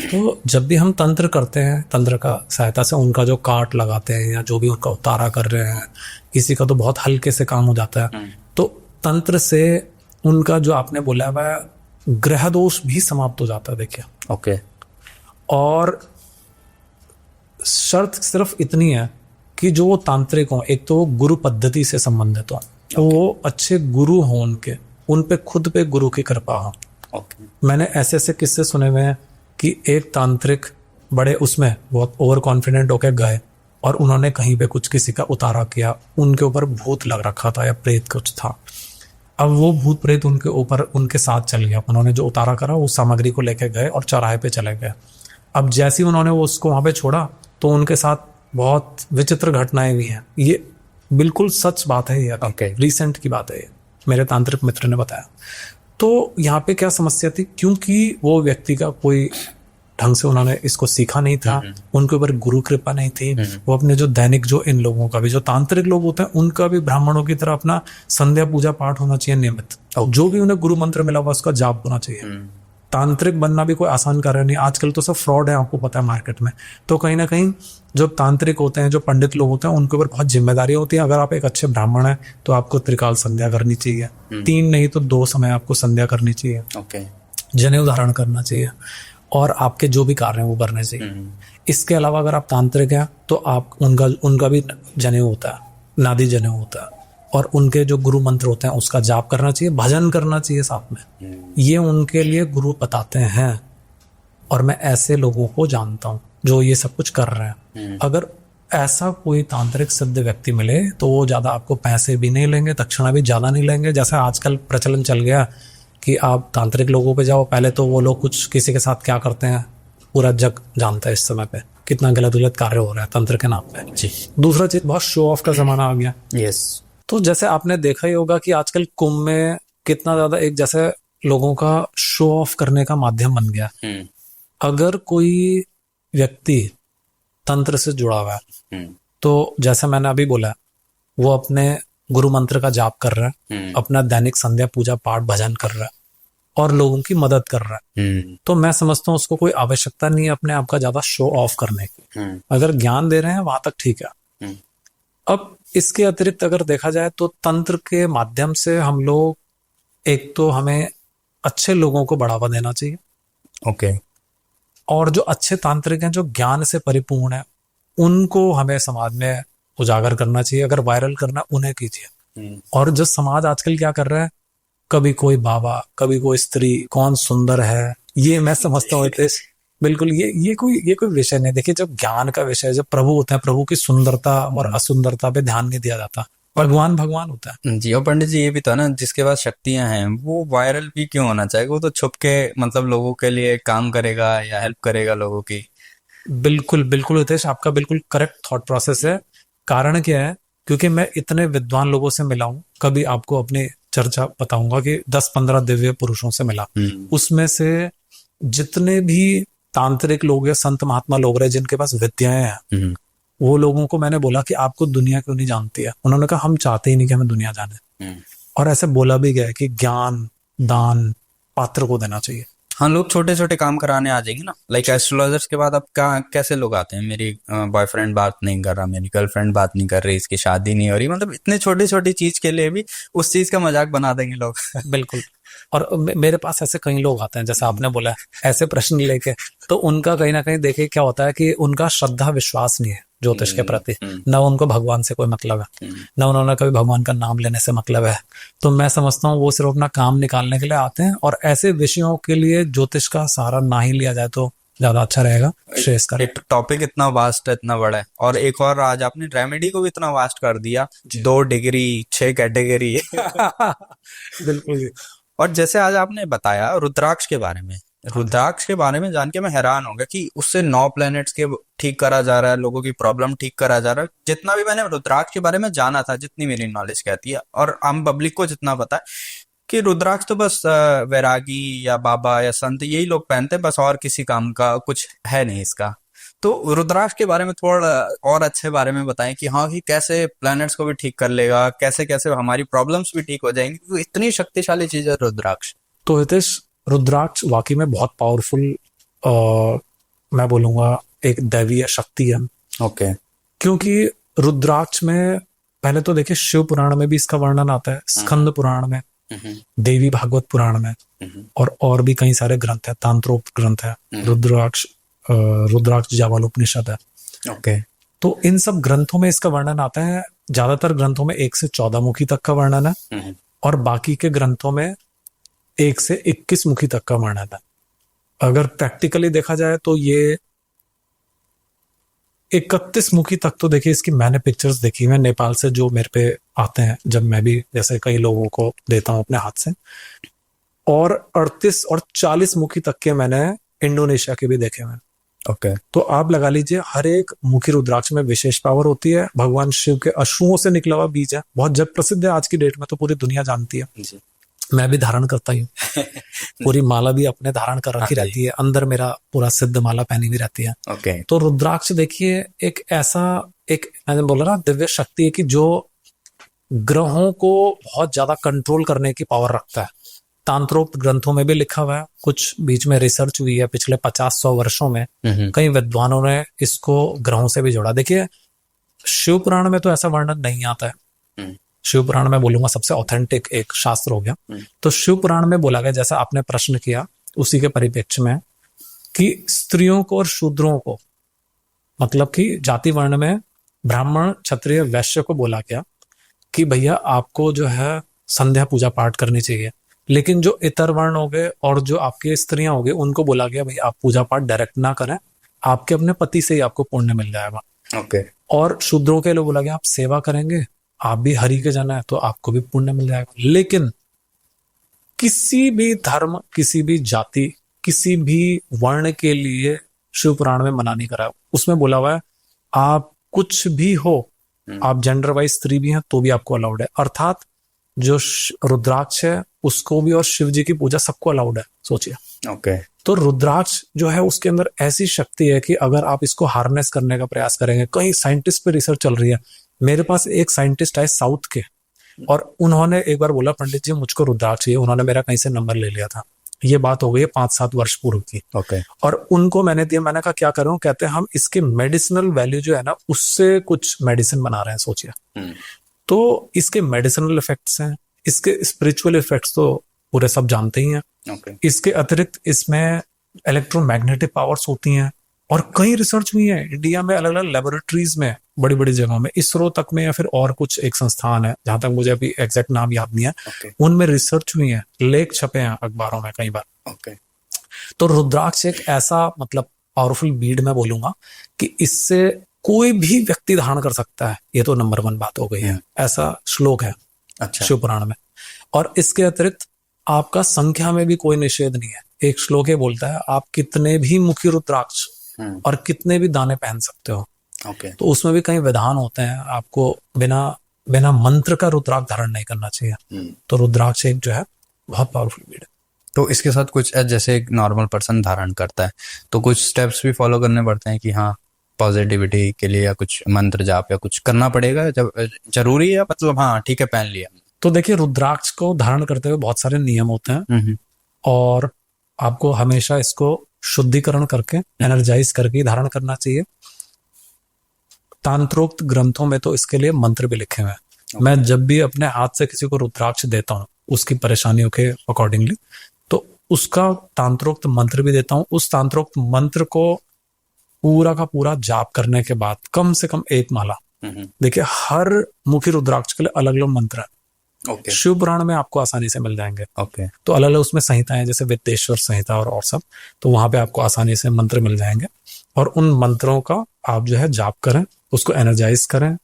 तो जब भी हम तंत्र करते हैं, तंत्र का सहायता से उनका जो काट लगाते हैं या जो भी उनका उतारा कर रहे हैं, किसी का तो बहुत हल्के से काम हो जाता है, तो तंत्र से उनका जो आपने बोला है ग्रह दोष भी समाप्त हो जाता है। देखिए। ओके। और शर्त सिर्फ इतनी है कि जो वो तांत्रिक हो, एक तो गुरु पद्धति से संबंधित हो, तो वो अच्छे गुरु हो, उन पे खुद पे गुरु की कृपा हो। ओके। मैंने ऐसे ऐसे किस्से सुने हुए हैं कि एक तांत्रिक बड़े उसमें बहुत ओवर कॉन्फिडेंट होकर गए और उन्होंने कहीं पे कुछ किसी का उतारा किया, उनके ऊपर भूत लग रखा था या प्रेत कुछ था। अब वो भूत प्रेत उनके ऊपर उनके साथ चल गया, उन्होंने जो उतारा करा उस सामग्री को लेके गए और चौराहे पे चले गए। अब जैसे ही उन्होंने वो उसको वहां पे छोड़ा तो उनके साथ बहुत विचित्र घटनाएं भी हैं। ये बिल्कुल सच बात है, ये Okay. रिसेंट की बात है, ये मेरे तांत्रिक मित्र ने बताया। तो यहाँ पे क्या समस्या थी, क्योंकि वो व्यक्ति का कोई ढंग से उन्होंने इसको सीखा नहीं था, उनके ऊपर गुरु कृपा नहीं थी। वो अपने जो दैनिक, जो इन लोगों का भी, जो तांत्रिक लोग होते हैं उनका भी ब्राह्मणों की तरह अपना संध्या पूजा पाठ होना चाहिए नियमित, जो भी उन्हें गुरु मंत्र मिला हुआ उसका जाप होना चाहिए। तांत्रिक बनना भी कोई आसान कार्य नहीं, आजकल तो सब फ्रॉड है, आपको पता है मार्केट में। तो कहीं ना कहीं जो तांत्रिक होते हैं, जो पंडित लोग होते हैं, उनके ऊपर बहुत जिम्मेदारी होती है। अगर आप एक अच्छे ब्राह्मण हैं तो आपको त्रिकाल संध्या करनी चाहिए, 3 नहीं तो 2 समय आपको संध्या करनी चाहिए, ओके। जनेऊ धारण करना चाहिए, और आपके जो भी कार्य हैं वो करने चाहिए। इसके अलावा अगर आप तांत्रिक हैं तो आप उनका भी जनेऊ होता है, नादी जनेऊ होता है, और उनके जो गुरु मंत्र होते हैं उसका जाप करना चाहिए, भजन करना चाहिए साथ में। ये उनके लिए गुरु बताते हैं, और मैं ऐसे लोगों को जानता हूँ जो ये सब कुछ कर रहे हैं। अगर ऐसा कोई तांत्रिक सिद्ध व्यक्ति मिले तो वो ज्यादा आपको पैसे भी नहीं लेंगे, दक्षिणा भी ज्यादा नहीं लेंगे। जैसा आजकल प्रचलन चल गया कि आप तांत्रिक लोगों पे जाओ, पहले तो वो लोग कुछ किसी के साथ क्या करते हैं पूरा जग जानता है इस समय पे, कितना गलत कार्य हो रहा है तंत्र के नाम पे जी। दूसरा चीज, बहुत शो ऑफ का जमाना आ गया। यस। तो जैसे आपने देखा ही होगा कि आजकल कुंभ में कितना ज्यादा एक जैसे लोगों का शो ऑफ करने का माध्यम बन गया। अगर कोई व्यक्ति तंत्र से जुड़ा हुआ है तो जैसे मैंने अभी बोला, वो अपने गुरु मंत्र का जाप कर रहा है, अपना दैनिक संध्या पूजा पाठ भजन कर रहा है और लोगों की मदद कर रहा है, तो मैं समझता हूँ उसको कोई आवश्यकता नहीं है अपने आप का ज्यादा शो ऑफ करने की। अगर ज्ञान दे रहे हैं वहां तक ठीक है। अब इसके अतिरिक्त अगर देखा जाए तो तंत्र के माध्यम से हम लोग, एक तो हमें अच्छे लोगों को बढ़ावा देना चाहिए, ओके। और जो अच्छे तांत्रिक हैं, जो ज्ञान से परिपूर्ण है, उनको हमें समाज में उजागर करना चाहिए। अगर वायरल करना उन्हें कीजिए। और जो समाज आजकल क्या कर रहा है, कभी कोई बाबा, कभी कोई स्त्री, कौन सुंदर है, ये मैं समझता हूँ बिल्कुल ये कोई विषय नहीं। देखिए, जब ज्ञान का विषय, जब प्रभु होते हैं, प्रभु की सुंदरता और असुंदरता पे ध्यान नहीं दिया जाता। भगवान होता है जी। और पंडित जी ये भी तो ना, जिसके पास शक्तियां हैं वो वायरल भी क्यों होना चाहेगा? वो तो छुप के मतलब लोगों के लिए काम करेगा या हेल्प करेगा लोगों की। बिल्कुल हितेश, आपका बिल्कुल करेक्ट थॉट प्रोसेस है। कारण क्या है, क्योंकि मैं इतने विद्वान लोगों से मिला हूँ, कभी आपको अपनी चर्चा बताऊंगा कि 10-15 दिव्य पुरुषों से मिला, उसमें से जितने भी तांत्रिक लोग या संत महात्मा लोग रहे जिनके पास विद्याएं हैं, वो लोगों को मैंने बोला कि आपको दुनिया क्यों नहीं जानती है? उन्होंने कहा हम चाहते ही नहीं कि हमें दुनिया जाने। और ऐसे बोला भी गया कि ज्ञान दान पात्र को देना चाहिए। हाँ, लोग छोटे छोटे काम कराने आ जाएंगे ना, लाइक एस्ट्रोलॉजर्स के बाद अब कैसे लोग आते हैं, मेरी बॉयफ्रेंड बात नहीं कर रहा, मेरी गर्लफ्रेंड बात नहीं कर रही, इसकी शादी नहीं हो रही, मतलब इतने छोटी छोटी चीज के लिए भी उस चीज का मजाक बना देंगे लोग। बिल्कुल। और मेरे पास ऐसे कई लोग आते हैं, जैसे आपने बोला ऐसे प्रश्न लेके, तो उनका कहीं ना कहीं देखिए क्या होता है कि उनका श्रद्धा विश्वास नहीं है ज्योतिष के प्रति, न उनको भगवान से कोई मतलब है, न उन्होंने कभी भगवान का नाम लेने से मतलब है। तो मैं समझता हूँ वो सिर्फ अपना काम निकालने के लिए आते हैं, और ऐसे विषयों के लिए ज्योतिष का सहारा ना ही लिया जाए तो ज्यादा अच्छा रहेगा। श्रेयस कर एक टॉपिक इतना वास्ट है, इतना बड़ा है, और एक और आज आपने रेमेडी को भी इतना वास्ट कर दिया, 2 डिग्री 6 कैटेगरी। बिल्कुल। और जैसे आज आपने बताया रुद्राक्ष के बारे में, रुद्राक्ष के बारे में जान के मैं हैरान हो गया कि उससे 9 प्लैनेट्स के ठीक करा जा रहा है, लोगों की प्रॉब्लम ठीक करा जा रहा है। जितना भी मैंने रुद्राक्ष के बारे में जाना था, जितनी मेरी नॉलेज कहती है, और आम पब्लिक को जितना पता है कि रुद्राक्ष तो बस वैरागी या बाबा या संत यही लोग पहनते हैं, बस और किसी काम का कुछ है नहीं इसका। तो रुद्राक्ष के बारे में थोड़ा और अच्छे बारे में बताएं कि हाँ, कि कैसे प्लैनेट्स को भी ठीक कर लेगा, कैसे कैसे हमारी प्रॉब्लम्स भी ठीक हो जाएंगी, क्योंकि इतनी शक्तिशाली चीज है रुद्राक्ष। तो हितेश, रुद्राक्ष वाकई में बहुत पावरफुल, मैं बोलूंगा एक दैवीय शक्ति है। ओके। क्योंकि रुद्राक्ष में पहले तो देखिए शिव पुराण में भी इसका वर्णन आता है, स्कंद पुराण में, देवी भागवत पुराण में, और भी कई सारे ग्रंथ है, तांत्रोप ग्रंथ है, रुद्राक्ष जावालोपनिषद है। ओके। तो इन सब ग्रंथों में इसका वर्णन आता है। ज्यादातर ग्रंथों में 1 से 14 मुखी तक का वर्णन है, और बाकी के ग्रंथों में 1 से 21 मुखी तक का वर्णन है। अगर प्रैक्टिकली देखा जाए तो ये 31 मुखी तक तो देखिए इसकी मैंने पिक्चर्स देखी हैं नेपाल से, जो मेरे पे आते हैं जब मैं भी जैसे कई लोगों को देता हूं अपने हाथ से, और 38 और 40 मुखी तक के मैंने इंडोनेशिया के भी देखे हुए हैं। ओके। तो आप लगा लीजिए हर एक मुखी रुद्राक्ष में विशेष पावर होती है, भगवान शिव के अश्रुओं से निकला हुआ बीज है, बहुत जग प्रसिद्ध है आज की डेट में, तो पूरी दुनिया जानती है। जी। मैं भी धारण करता ही हूँ पूरी माला भी अपने धारण कर रखी रहती है, अंदर मेरा पूरा सिद्ध माला पहनी भी रहती है। ओके। तो रुद्राक्ष देखिए एक ऐसा, एक मैंने बोला ना दिव्य शक्ति है कि जो ग्रहों को बहुत ज्यादा कंट्रोल करने की पावर रखता है। तांत्रोक्त ग्रंथों में भी लिखा हुआ है, कुछ बीच में रिसर्च हुई है पिछले 50-100 वर्षों में, कई विद्वानों ने इसको ग्रहों से भी जोड़ा। देखिए शिव पुराण में तो ऐसा वर्णन नहीं आता है, शिव पुराण में बोलूंगा सबसे ऑथेंटिक एक शास्त्र हो गया। तो शिव पुराण में बोला गया, जैसा आपने प्रश्न किया उसी के परिप्रेक्ष्य में, कि स्त्रियों को और शूद्रों को, मतलब कि जाति वर्ण में ब्राह्मण क्षत्रिय वैश्य को बोला गया कि भैया आपको जो है संध्या पूजा पाठ करनी चाहिए, लेकिन जो इतर वर्ण हो गए और जो आपके स्त्रियां हो गए उनको बोला गया भाई आप पूजा पाठ डायरेक्ट ना करें, आपके अपने पति से ही आपको पुण्य मिल जाएगा। ओके। और शूद्रों के लिए बोला गया आप सेवा करेंगे, आप भी हरि के जन है तो आपको भी पुण्य मिल जाएगा। लेकिन किसी भी धर्म, किसी भी जाति, किसी भी वर्ण के लिए शिव पुराण में मना नहीं करा। उसमें बोला हुआ है आप कुछ भी हो, आप जेंडर वाइज स्त्री भी हैं तो भी आपको अलाउड है। अर्थात जो रुद्राक्ष है उसको भी और शिव जी की पूजा सबको अलाउड है, सोचिए। ओके। तो रुद्राक्ष जो है उसके अंदर ऐसी शक्ति है कि अगर आप इसको हार्नेस करने का प्रयास करेंगे, कई साइंटिस्ट पे रिसर्च चल रही है। मेरे पास एक साइंटिस्ट है साउथ के, और उन्होंने एक बार बोला पंडित जी मुझको रुद्राक्ष चाहिए, उन्होंने मेरा कहीं से नंबर ले लिया था, ये बात हो गई है 5-7 वर्ष पूर्व की। ओके। और उनको मैंने दिया, मैंने कहा क्या करूं, कहते हैं हम इसके मेडिसिनल वैल्यू जो है ना उससे कुछ मेडिसिन बना रहे हैं, सोचिए। तो इसके मेडिसिनल इफेक्ट्स हैं, इसके स्पिरिचुअल इफेक्ट्स तो पूरे सब जानते ही हैं। इसके अतिरिक्त इसमें इलेक्ट्रोमैग्नेटिक पावर्स होती हैं, और कई रिसर्च हुई है इंडिया में अलग अलग लेबोरेटरीज में, बड़ी बड़ी जगहों में, इसरो तक में, या फिर और कुछ एक संस्थान है जहां तक मुझे अभी एग्जैक्ट नाम याद नहीं है, उनमें रिसर्च हुई है, लेख छपे हैं अखबारों में कई बार। तो रुद्राक्ष एक ऐसा मतलब पावरफुल बीड मैं बोलूंगा कि इससे कोई भी व्यक्ति धारण कर सकता है, ये तो नंबर 1 बात हो गई है, ऐसा श्लोक है शिव पुराण में। और इसके अतिरिक्त आपका संख्या में भी कोई निषेध नहीं है। एक श्लोक ये बोलता है आप कितने भी मुखी रुद्राक्ष और कितने भी दाने पहन सकते हो। तो उसमें भी कई विधान होते हैं, आपको बिना मंत्र का रुद्राक्ष धारण नहीं करना चाहिए। तो रुद्राक्ष एक जो है बहुत पावरफुल बीड है। तो इसके साथ कुछ जैसे एक नॉर्मल पर्सन धारण करता है तो कुछ स्टेप्स भी फॉलो करने पड़ते हैं कि हाँ पॉजिटिविटी के लिए, या कुछ मंत्र जाप या कुछ करना पड़ेगा, जब जरूरी है, मतलब हाँ ठीक है पहन लिया? तो देखिए रुद्राक्ष को धारण करते हुए बहुत सारे नियम होते हैं, और आपको हमेशा इसको शुद्धिकरण करके, एनर्जाइज करके धारण करना चाहिए। तांत्रोक्त ग्रंथों में तो इसके लिए मंत्र भी लिखे हुए हैं। मैं जब भी अपने हाथ से किसी को रुद्राक्ष देता हूँ उसकी परेशानियों के अकॉर्डिंगली, तो उसका तांत्रोक्त मंत्र भी देता हूँ। उस तांत्रोक्त मंत्र को पूरा का पूरा जाप करने के बाद कम से कम 1 माला, देखिए हर मुखी रुद्राक्ष के लिए अलग अलग मंत्र है। शिव पुराण में आपको आसानी से मिल जाएंगे। तो अलग अलग उसमें संहिताएं, जैसे विद्येश्वर संहिता और सब, तो वहां पे आपको आसानी से मंत्र मिल जाएंगे, और उन मंत्रों का आप जो है जाप करें, उसको एनर्जाइज करें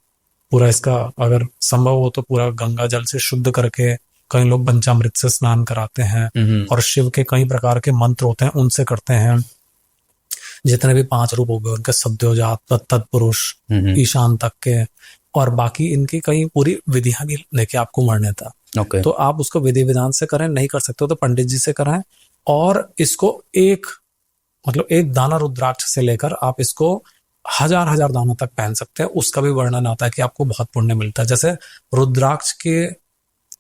पूरा। इसका अगर संभव हो तो पूरा गंगा जल से शुद्ध करके, कई लोग पंचामृत से स्नान कराते हैं, और शिव के कई प्रकार के मंत्र होते हैं उनसे करते हैं। जितने भी 5 रूप हो गए उनके सद्योजात, तत्पुरुष, ईशान तक के, और बाकी इनकी कई पूरी विधियां भी लेके आपको मरने था। तो आप उसको विधि विधान से करें, नहीं कर सकते हो तो पंडित जी से कराएं। और इसको एक दाना रुद्राक्ष से लेकर आप इसको 1000 दानों तक पहन सकते हैं। उसका भी वर्णन आता है कि आपको बहुत पुण्य मिलता है। जैसे रुद्राक्ष के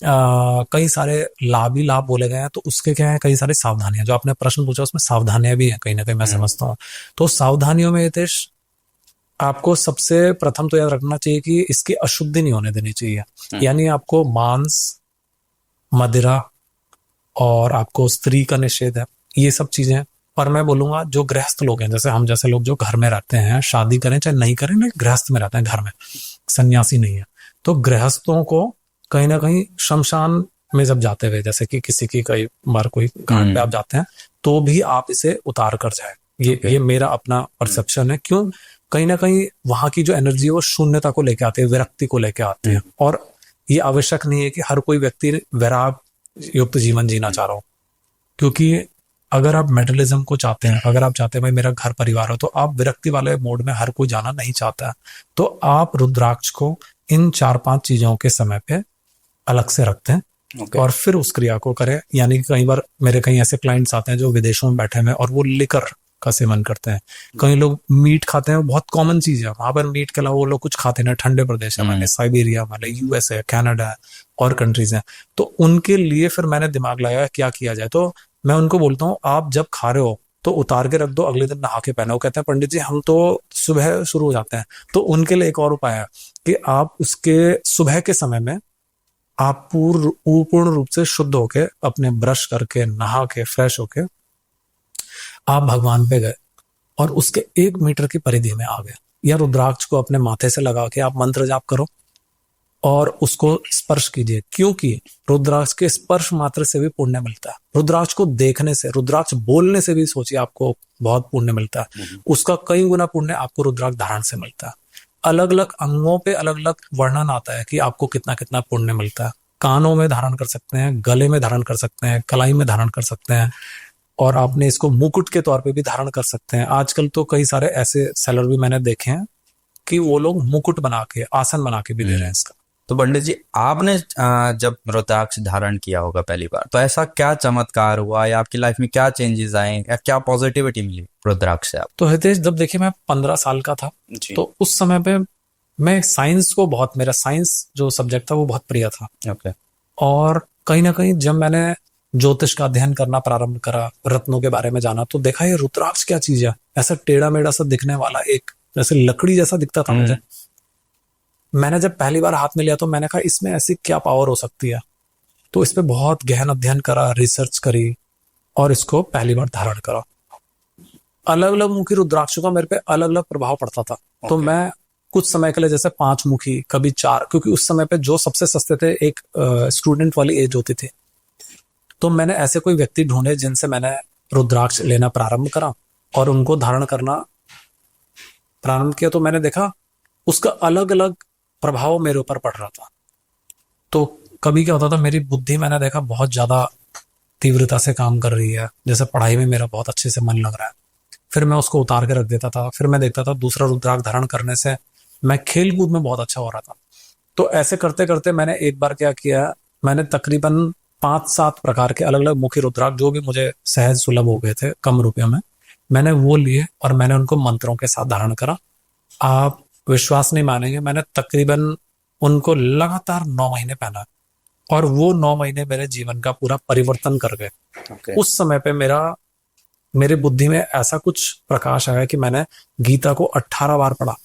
कई सारे लाभ ही लाभ बोले गए हैं, तो उसके क्या है, कई सारी सावधानियां, जो आपने प्रश्न पूछा उसमें सावधानियां भी हैं कहीं ना कहीं, मैं समझता हूँ। तो सावधानियों में हितेश आपको सबसे प्रथम तो याद रखना चाहिए कि इसकी अशुद्धि नहीं होने देनी चाहिए। यानी आपको मांस, मदिरा, और आपको स्त्री का निषेध है, ये सब चीजें। और मैं बोलूंगा जो गृहस्थ लोग हैं, जैसे हम जैसे लोग जो घर में रहते हैं, शादी करें चाहे नहीं करें, लेकिन गृहस्थ में रहते हैं, घर में सन्यासी नहीं है, तो गृहस्थों को कहीं ना कहीं शमशान में जब जाते हुए, जैसे कि किसी की कई बार कोई घाट पे आप जाते हैं, तो भी आप इसे उतार कर जाए। ये मेरा अपना परसेप्शन है। क्यों? कहीं ना कहीं वहां की जो एनर्जी है वो शून्यता को लेके आती है, विरक्ति को लेके आती है। और ये आवश्यक नहीं है कि हर कोई व्यक्ति वैराग युक्त जीवन जीना चाह रहा हो, क्योंकि अगर आप मेटलिज्म को चाहते हैं, अगर आप चाहते हैं भाई मेरा घर परिवार हो, तो आप विरक्ति वाले मोड में हर कोई जाना नहीं चाहता है। तो आप रुद्राक्ष को इन 4-5 चीजों के समय पे अलग से रखते हैं और फिर उस क्रिया को करें। यानी कि कई बार मेरे कई ऐसे क्लाइंट्स आते हैं जो विदेशों में बैठे हैं और वो लिकर का सेवन करते हैं। कई लोग मीट खाते हैं, बहुत कॉमन चीज है वहां पर, मीट के अलावा वो लोग कुछ खाते नहीं। ठंडे प्रदेश है, मैंने साइबेरिया, मैंने यूएस है, कनाडा है और कंट्रीज हैं। तो उनके लिए फिर मैंने दिमाग लगाया क्या किया जाए। तो मैं उनको बोलता हूँ आप जब खा रहे हो तो उतार के रख दो, अगले दिन नहा के पहनो। कहते हैं पंडित जी हम तो सुबह शुरू हो जाते हैं। तो उनके लिए एक और उपाय है कि आप उसके सुबह के समय में आप पूर्ण रूप से शुद्ध होके, अपने ब्रश करके, नहा के, फ्रेश होके आप भगवान पे गए और उसके 1 मीटर की परिधि में आ गए, या रुद्राक्ष को अपने माथे से लगा के आप मंत्र जाप करो और उसको स्पर्श कीजिए, क्योंकि रुद्राक्ष के स्पर्श मात्र से भी पुण्य मिलता है। रुद्राक्ष को देखने से, रुद्राक्ष बोलने से भी सोचिए आपको बहुत पुण्य मिलता है। उसका कई गुना पुण्य आपको रुद्राक्ष धारण से मिलता है। अलग अलग अंगों पे अलग अलग वर्णन आता है कि आपको कितना कितना पुण्य मिलता है। कानों में धारण कर सकते हैं, गले में धारण कर सकते हैं, कलाई में धारण कर सकते हैं, और आपने इसको मुकुट के तौर पे भी धारण कर सकते हैं। आजकल तो कई सारे ऐसे सेलर भी मैंने देखे हैं कि वो लोग मुकुट बना के, आसन बना के भी दे रहे हैं इसका। तो पंडित जी आपने जब रुद्राक्ष धारण किया होगा पहली बार, तो ऐसा क्या चमत्कार हुआ या आपकी लाइफ में क्या चेंजेस आए या क्या पॉजिटिविटी मिली रुद्राक्ष से आप? तो हितेश, जब देखिए मैं 15 साल का था तो उस समय पे मैं साइंस को बहुत, मेरा साइंस जो सब्जेक्ट था वो बहुत प्रिय था। ओके। और कहीं ना कहीं जब मैंने ज्योतिष का अध्ययन करना प्रारंभ करा, रत्नों के बारे में जाना, तो देखा ये रुद्राक्ष क्या चीज है। ऐसा टेढ़ा मेढ़ा सा दिखने वाला, एक जैसे लकड़ी जैसा दिखता था मुझे। मैंने जब पहली बार हाथ में लिया तो मैंने कहा इसमें ऐसी क्या पावर हो सकती है। तो इस पे बहुत गहन अध्ययन करा, रिसर्च करी और इसको पहली बार धारण करा। अलग अलग मुखी रुद्राक्षों का मेरे पे अलग अलग प्रभाव पड़ता था। तो मैं कुछ समय के लिए जैसे 5 मुखी, कभी 4, क्योंकि उस समय पे जो सबसे सस्ते थे, एक स्टूडेंट वाली एज होती थी, तो मैंने ऐसे कोई व्यक्ति ढूंढे जिनसे मैंने रुद्राक्ष लेना प्रारंभ करा और उनको धारण करना प्रारंभ किया। तो मैंने देखा उसका अलग अलग प्रभाव मेरे ऊपर पड़ रहा था। तो कभी क्या होता था, मेरी बुद्धि मैंने देखा बहुत ज्यादा तीव्रता से काम कर रही है, जैसे पढ़ाई में मेरा बहुत अच्छे से मन लग रहा है, फिर मैं उसको उतार के रख देता था। फिर मैं देखता था दूसरा रुद्राक्ष धारण करने से मैं खेल कूद में बहुत अच्छा हो रहा था। तो ऐसे करते करते मैंने एक बार क्या किया, मैंने तकरीबन 5-7 प्रकार के अलग अलग मुखी रुद्राक्ष जो भी मुझे सहज सुलभ हो गए थे कम रुपयों में, मैंने वो लिए और मैंने उनको मंत्रों के साथ धारण करा। आप विश्वास नहीं मानेंगे, मैंने तकरीबन उनको लगातार 9 महीने पहना और वो 9 महीने मेरे जीवन का पूरा परिवर्तन कर गए। उस समय पे मेरे बुद्धि में ऐसा कुछ प्रकाश आया कि मैंने गीता को 18 बार पढ़ा।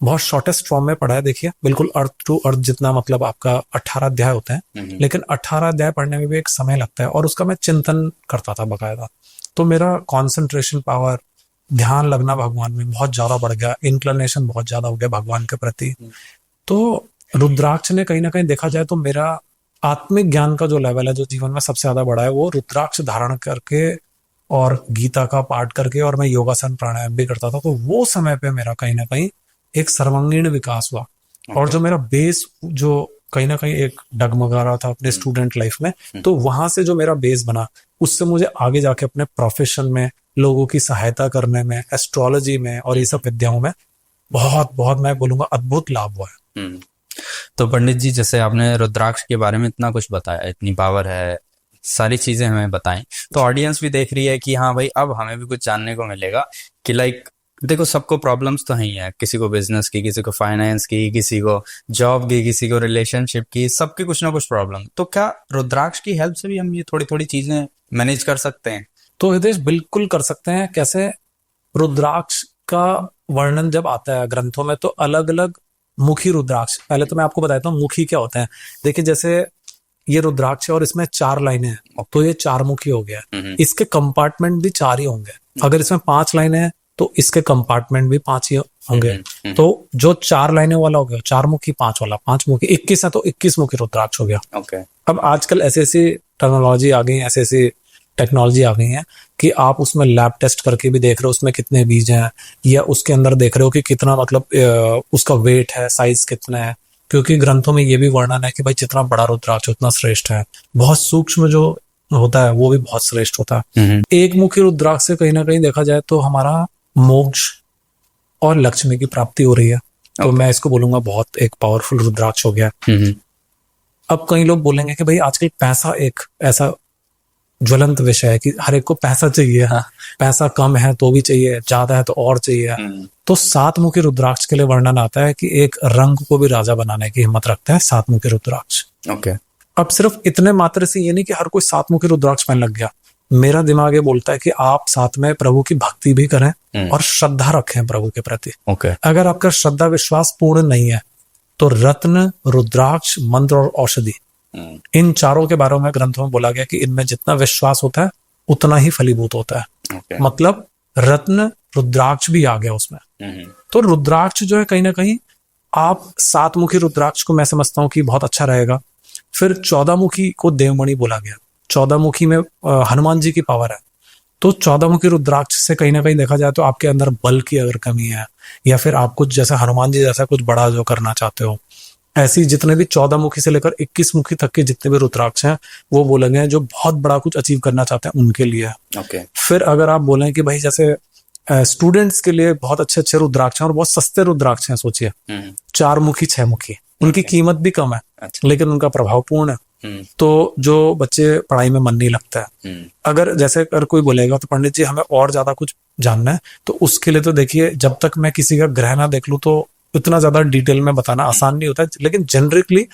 बहुत शॉर्टेस्ट फॉर्म में पढ़ा है, देखिए बिल्कुल अर्थ टू अर्थ जितना, मतलब आपका 18 अध्याय होते हैं, लेकिन 18 अध्याय पढ़ने में भी एक समय लगता है और उसका मैं चिंतन करता था बकायदा। तो मेरा कंसंट्रेशन पावर, ध्यान लगना भगवान में बहुत ज्यादा बढ़ गया, इंक्लिनेशन बहुत ज्यादा हो गया भगवान के प्रति। तो रुद्राक्ष ने कहीं ना कहीं देखा जाए तो मेरा आत्मिक ज्ञान का जो लेवल है, जो जीवन में सबसे ज्यादा बड़ा है, वो रुद्राक्ष धारण करके और गीता का पाठ करके, और मैं योगासन प्राणायाम भी करता था। तो वो समय पे मेरा कहीं ना कहीं एक सर्वांगीण विकास हुआ। और जो मेरा बेस जो कहीं ना कहीं एक डगमगा रहा था अपने स्टूडेंट लाइफ में, तो वहां से जो मेरा बेस बना, उससे मुझे आगे जाके अपने प्रोफेशन में, लोगों की सहायता करने में, एस्ट्रोलॉजी में और ये सब विद्याओं में बहुत बहुत मैं बोलूंगा अद्भुत लाभ हुआ है। तो पंडित जी, जैसे आपने रुद्राक्ष के बारे में इतना कुछ बताया, इतनी पावर है, सारी चीजें हमें बताएं, तो ऑडियंस भी देख रही है कि हाँ भाई अब हमें भी कुछ जानने को मिलेगा कि लाइक देखो सबको प्रॉब्लम्स तो ही है, किसी को बिजनेस की, किसी को फाइनेंस की, किसी को जॉब की, किसी को रिलेशनशिप की, सबकी कुछ ना कुछ प्रॉब्लम। तो क्या रुद्राक्ष की हेल्प से भी हम ये थोड़ी थोड़ी चीजें मैनेज कर सकते हैं? तो हितेश बिल्कुल कर सकते हैं। कैसे? रुद्राक्ष का वर्णन जब आता है ग्रंथों में तो अलग अलग मुखी रुद्राक्ष, पहले तो मैं आपको बताता हूँ मुखी क्या होते हैं। देखिए जैसे ये रुद्राक्ष है और इसमें 4 लाइनें हैं, तो ये 4 मुखी हो गया। इसके कंपार्टमेंट भी 4 ही होंगे। अगर इसमें 5 लाइनें हैं तो इसके कंपार्टमेंट भी 5 ही होंगे। तो जो 4 लाइनें वाला हो गया 4 मुखी, 5 वाला 5 मुखी, 21 है तो 21 मुखी रुद्राक्ष हो गया। ओके। अब आजकल ऐसी टेक्नोलॉजी आ गई है, ऐसी टेक्नोलॉजी आ गई है कि आप उसमें लैब टेस्ट करके भी देख रहे हो उसमें कितने बीज हैं, या उसके अंदर देख रहे हो कि कितना मतलब उसका वेट है, साइज कितना है, क्योंकि ग्रंथों में ये भी वर्णन है कि भाई जितना बड़ा रुद्राक्ष उतना श्रेष्ठ है। बहुत सूक्ष्म जो होता है वो भी बहुत श्रेष्ठ होता है। एक मुखी रुद्राक्ष से कहीं ना कहीं देखा जाए तो हमारा मोक्ष और लक्ष्मी की प्राप्ति हो रही है, तो मैं इसको बोलूंगा बहुत एक पावरफुल रुद्राक्ष हो गया। अब कई लोग बोलेंगे कि भाई आजकल पैसा एक ऐसा ज्वलंत विषय है कि हर एक को पैसा चाहिए। हाँ, पैसा कम है तो भी चाहिए, ज्यादा है तो और चाहिए। तो सात मुखी रुद्राक्ष के लिए वर्णन आता है कि एक रंग को भी राजा बनाने की हिम्मत रखता है सात मुखी रुद्राक्ष। ओके। अब सिर्फ इतने मात्र से ये नहीं कि हर कोई सात मुखी रुद्राक्ष पहन लग गया। मेरा दिमाग ये बोलता है कि आप साथ में प्रभु की भक्ति भी करें और श्रद्धा रखें प्रभु के प्रति। ओके। अगर आपका श्रद्धा विश्वास पूर्ण नहीं है तो रत्न, रुद्राक्ष, मंत्र और औषधि, इन चारों के बारे में ग्रंथों में बोला गया कि इनमें जितना विश्वास होता है उतना ही फलीभूत होता है। Okay. मतलब रत्न, रुद्राक्ष भी आ गया उसमें। तो रुद्राक्ष जो है कहीं ना कहीं आप सात मुखी रुद्राक्ष को मैं समझता हूँ कि बहुत अच्छा रहेगा। फिर 14 मुखी को देवमणि बोला गया। 14 मुखी में हनुमान जी की पावर है, तो 14 मुखी रुद्राक्ष से कहीं ना कहीं देखा जाए तो आपके अंदर बल की अगर कमी है, या फिर आप कुछ जैसा हनुमान जी जैसा कुछ बड़ा जो करना चाहते हो, ऐसी जितने भी 14 मुखी से लेकर 21 मुखी तक के जितने भी रुद्राक्ष हैं वो बोले गए जो बहुत बड़ा कुछ अचीव करना चाहते हैं उनके लिए। Okay. फिर अगर आप बोलें कि भाई जैसे स्टूडेंट्स के लिए बहुत अच्छे अच्छे रुद्राक्ष हैं और बहुत सस्ते रुद्राक्ष हैं, सोचिए 4 मुखी 6 मुखी, उनकी कीमत भी कम है। अच्छा। लेकिन उनका प्रभाव पूर्ण है। तो जो बच्चे पढ़ाई में मन नहीं लगता है, अगर जैसे अगर कोई बोलेगा तो पंडित जी हमें और ज्यादा कुछ जानना है, तो उसके लिए तो देखिए जब तक मैं किसी का ग्रह ना देख लूं तो इतना ज्यादा डिटेल में बताना आसान नहीं होता है। लेकिन जनरली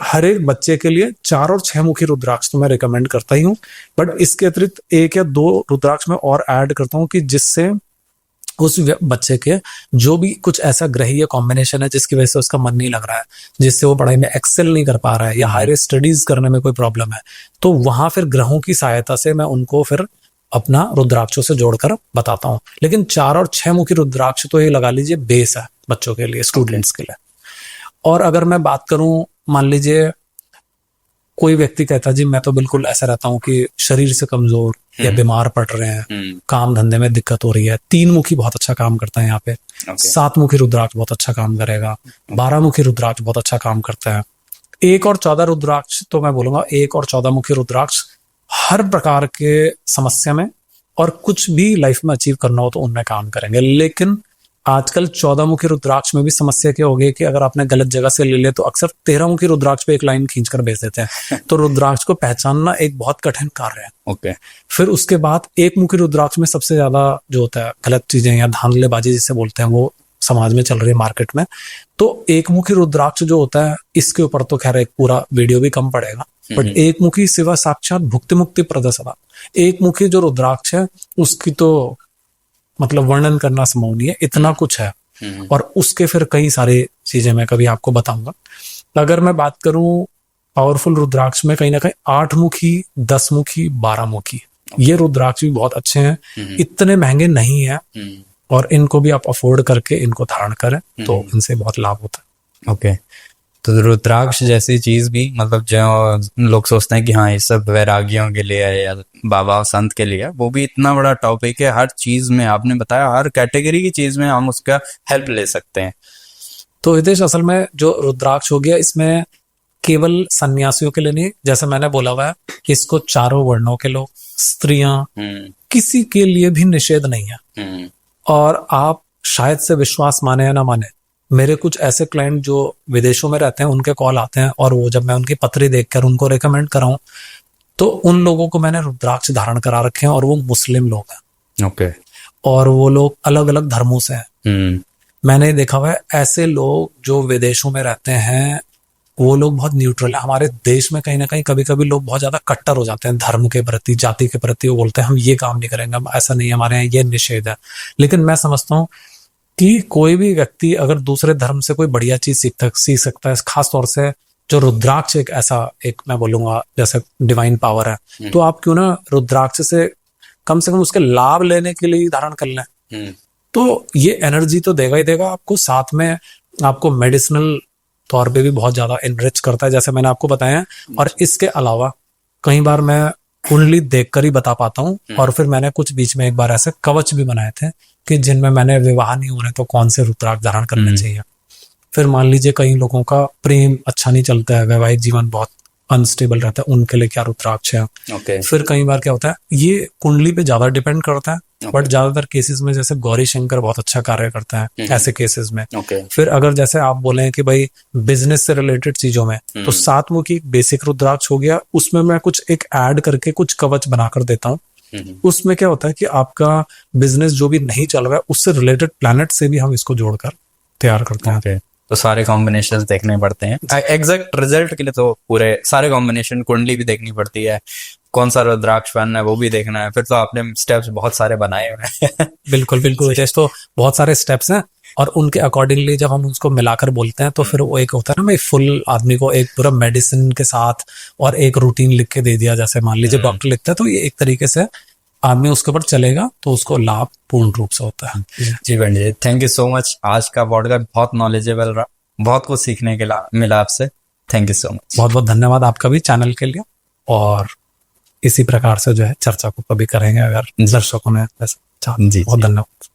हर एक बच्चे के लिए 4 और 6 मुखी रुद्राक्ष तो मैं रिकमेंड करता ही हूँ। बट इसके अतिरिक्त 1 या 2 रुद्राक्ष में और ऐड करता हूँ कि जिससे उस बच्चे के जो भी कुछ ऐसा ग्रहीय कॉम्बिनेशन है जिसकी वजह से उसका मन नहीं लग रहा है, जिससे वो पढ़ाई में एक्सेल नहीं कर पा रहा है या हायर स्टडीज करने में कोई प्रॉब्लम है, तो वहां फिर ग्रहों की सहायता से मैं उनको फिर अपना रुद्राक्षों से जोड़कर बताता हूँ। लेकिन 4 और 6 मुखी रुद्राक्ष तो ये लगा लीजिए बेस है बच्चों के लिए, स्टूडेंट्स के लिए। और अगर मैं बात करूं, मान लीजिए कोई व्यक्ति कहता है जी मैं तो बिल्कुल ऐसा रहता हूं कि शरीर से कमजोर या बीमार पड़ रहे हैं, काम धंधे में दिक्कत हो रही है, 3 मुखी बहुत अच्छा काम करता है यहाँ पे। 7 मुखी रुद्राक्ष बहुत अच्छा काम करेगा। 12 मुखी रुद्राक्ष बहुत अच्छा काम करता है। 1 और 14 रुद्राक्ष तो मैं बोलूंगा 1 और 14 मुखी रुद्राक्ष हर प्रकार के समस्या में और कुछ भी लाइफ में अचीव करना हो तो उनमें काम करेंगे। लेकिन आजकल 14 मुखी रुद्राक्ष में भी समस्या क्या हो गई कि अगर आपने गलत जगह से ले लिया तो अक्सर 13 मुखी रुद्राक्ष पे एक लाइन खींचकर भेज देते हैं। तो रुद्राक्ष को पहचानना एक बहुत कठिन कार्य है। ओके। फिर उसके बाद 1 मुखी रुद्राक्ष में सबसे ज्यादा जो होता है गलत चीजें या धांधलेबाजी जिसे बोलते हैं वो समाज में चल रही है मार्केट में। तो 1 मुखी रुद्राक्ष जो होता है इसके ऊपर तो खैर एक पूरा वीडियो भी कम पड़ेगा, बट 1 मुखी शिवा साक्षात भुक्ति मुक्ति प्रद सदा। 1 मुखी जो रुद्राक्ष है उसकी तो मतलब वर्णन करना संभव नहीं है, इतना कुछ है। और उसके फिर कई सारी चीजें मैं कभी आपको बताऊंगा। अगर मैं बात करूं पावरफुल रुद्राक्ष में कहीं ना कहीं 8 मुखी, 10 मुखी, 12 मुखी, ये रुद्राक्ष भी बहुत अच्छे हैं, इतने महंगे नहीं है और इनको भी आप अफोर्ड करके इनको धारण करें तो इनसे बहुत लाभ होता है। ओके। तो रुद्राक्ष जैसी चीज भी मतलब जो लोग सोचते हैं कि हाँ ये सब वैरागियों के लिए है या बाबा संत के लिए है, वो भी इतना बड़ा टॉपिक है। हर चीज में आपने बताया, हर कैटेगरी की चीज में हम उसका हेल्प ले सकते हैं। तो हितेश असल में जो रुद्राक्ष हो गया इसमें केवल सन्यासियों के लिए नहीं, जैसे मैंने बोला हुआ है इसको चारों वर्णों के लोग, स्त्रियां, किसी के लिए भी निषेध नहीं है। और आप शायद से विश्वास माने या ना माने, मेरे कुछ ऐसे क्लाइंट जो विदेशों में रहते हैं उनके कॉल आते हैं और वो जब मैं उनकी पत्री देखकर उनको रेकमेंड कराऊं तो उन लोगों को मैंने रुद्राक्ष धारण करा रखे हैं और वो मुस्लिम लोग हैं। ओके। और वो लोग अलग अलग धर्मों से हैं। मैंने देखा हुआ है ऐसे लोग जो विदेशों में रहते हैं वो लोग बहुत न्यूट्रल है। हमारे देश में कहीं ना कहीं कभी कभी लोग बहुत ज्यादा कट्टर हो जाते हैं धर्म के प्रति, जाति के प्रति। वो बोलते हैं हम ये काम नहीं करेंगे, हम ऐसा नहीं, हमारे यहाँ ये निषेध है। लेकिन मैं समझता हूँ कि कोई भी व्यक्ति अगर दूसरे धर्म से कोई बढ़िया चीज सीख सकता है, खास तौर से जो रुद्राक्ष एक ऐसा एक मैं बोलूंगा जैसे डिवाइन पावर है, तो आप क्यों ना रुद्राक्ष से कम उसके लाभ लेने के लिए धारण कर लें। तो ये एनर्जी तो देगा ही देगा आपको, साथ में आपको मेडिसिनल तौर पे भी बहुत ज्यादा एनरिच करता है जैसे मैंने आपको बताया। और इसके अलावा कई बार मैं कुंडली देखकर ही बता पाता हूँ। और फिर मैंने कुछ बीच में एक बार ऐसे कवच भी बनाए थे कि जिनमें मैंने विवाह नहीं हो रहे तो कौन से रुद्राक्ष धारण करने चाहिए। फिर मान लीजिए कई लोगों का प्रेम अच्छा नहीं चलता है, वैवाहिक जीवन बहुत अनस्टेबल रहता है, उनके लिए क्या रुद्राक्ष है। ओके। फिर कई बार क्या होता है, ये कुंडली पे ज्यादा डिपेंड करता है, बट ज्यादातर केसेस में जैसे गौरी शंकर बहुत अच्छा कार्य करता है ऐसे केसेस में। ओके। फिर अगर जैसे आप बोले कि भाई बिजनेस से रिलेटेड चीजों में, तो सातमुखी एक बेसिक रुद्राक्ष हो गया, उसमें मैं कुछ एक ऐड करके कुछ कवच बनाकर देता हूँ। उसमें क्या होता है कि आपका बिजनेस जो भी नहीं चल रहा है उससे रिलेटेड प्लैनेट से भी हम इसको जोड़कर तैयार करते हैं। तो सारे कॉम्बिनेशन देखने पड़ते हैं एग्जैक्ट रिजल्ट के लिए, तो पूरे सारे कॉम्बिनेशन, कुंडली भी देखनी पड़ती है, कौन सा रुद्राक्ष पहनना है वो भी देखना है। फिर तो आपने स्टेप्स बहुत सारे बनाए हुए हैं। बिल्कुल बिल्कुल, जैसे तो बहुत सारे स्टेप्स हैं और उनके अकॉर्डिंगली जब हम उसको मिलाकर बोलते हैं तो फिर वो एक होता है ना, मैं फुल आदमी को एक पूरा मेडिसिन के साथ और एक रूटीन लिख के दे दिया, जैसे मान लीजिए डॉक्टर लिखता है, तो ये एक तरीके से आदमी उसके ऊपर चलेगा तो उसको लाभ पूर्ण रूप से होता है। जी बंटी जी, थैंक यू सो मच। आज का पॉडकास्ट बहुत नॉलेजेबल रहा, बहुत कुछ सीखने के लिए मिला आपसे। Thank you so much. बहुत बहुत धन्यवाद आपका भी चैनल के लिए, और इसी प्रकार से जो है चर्चा को कभी करेंगे अगर दर्शकों ने ऐसा चाहा। जी, बहुत धन्यवाद।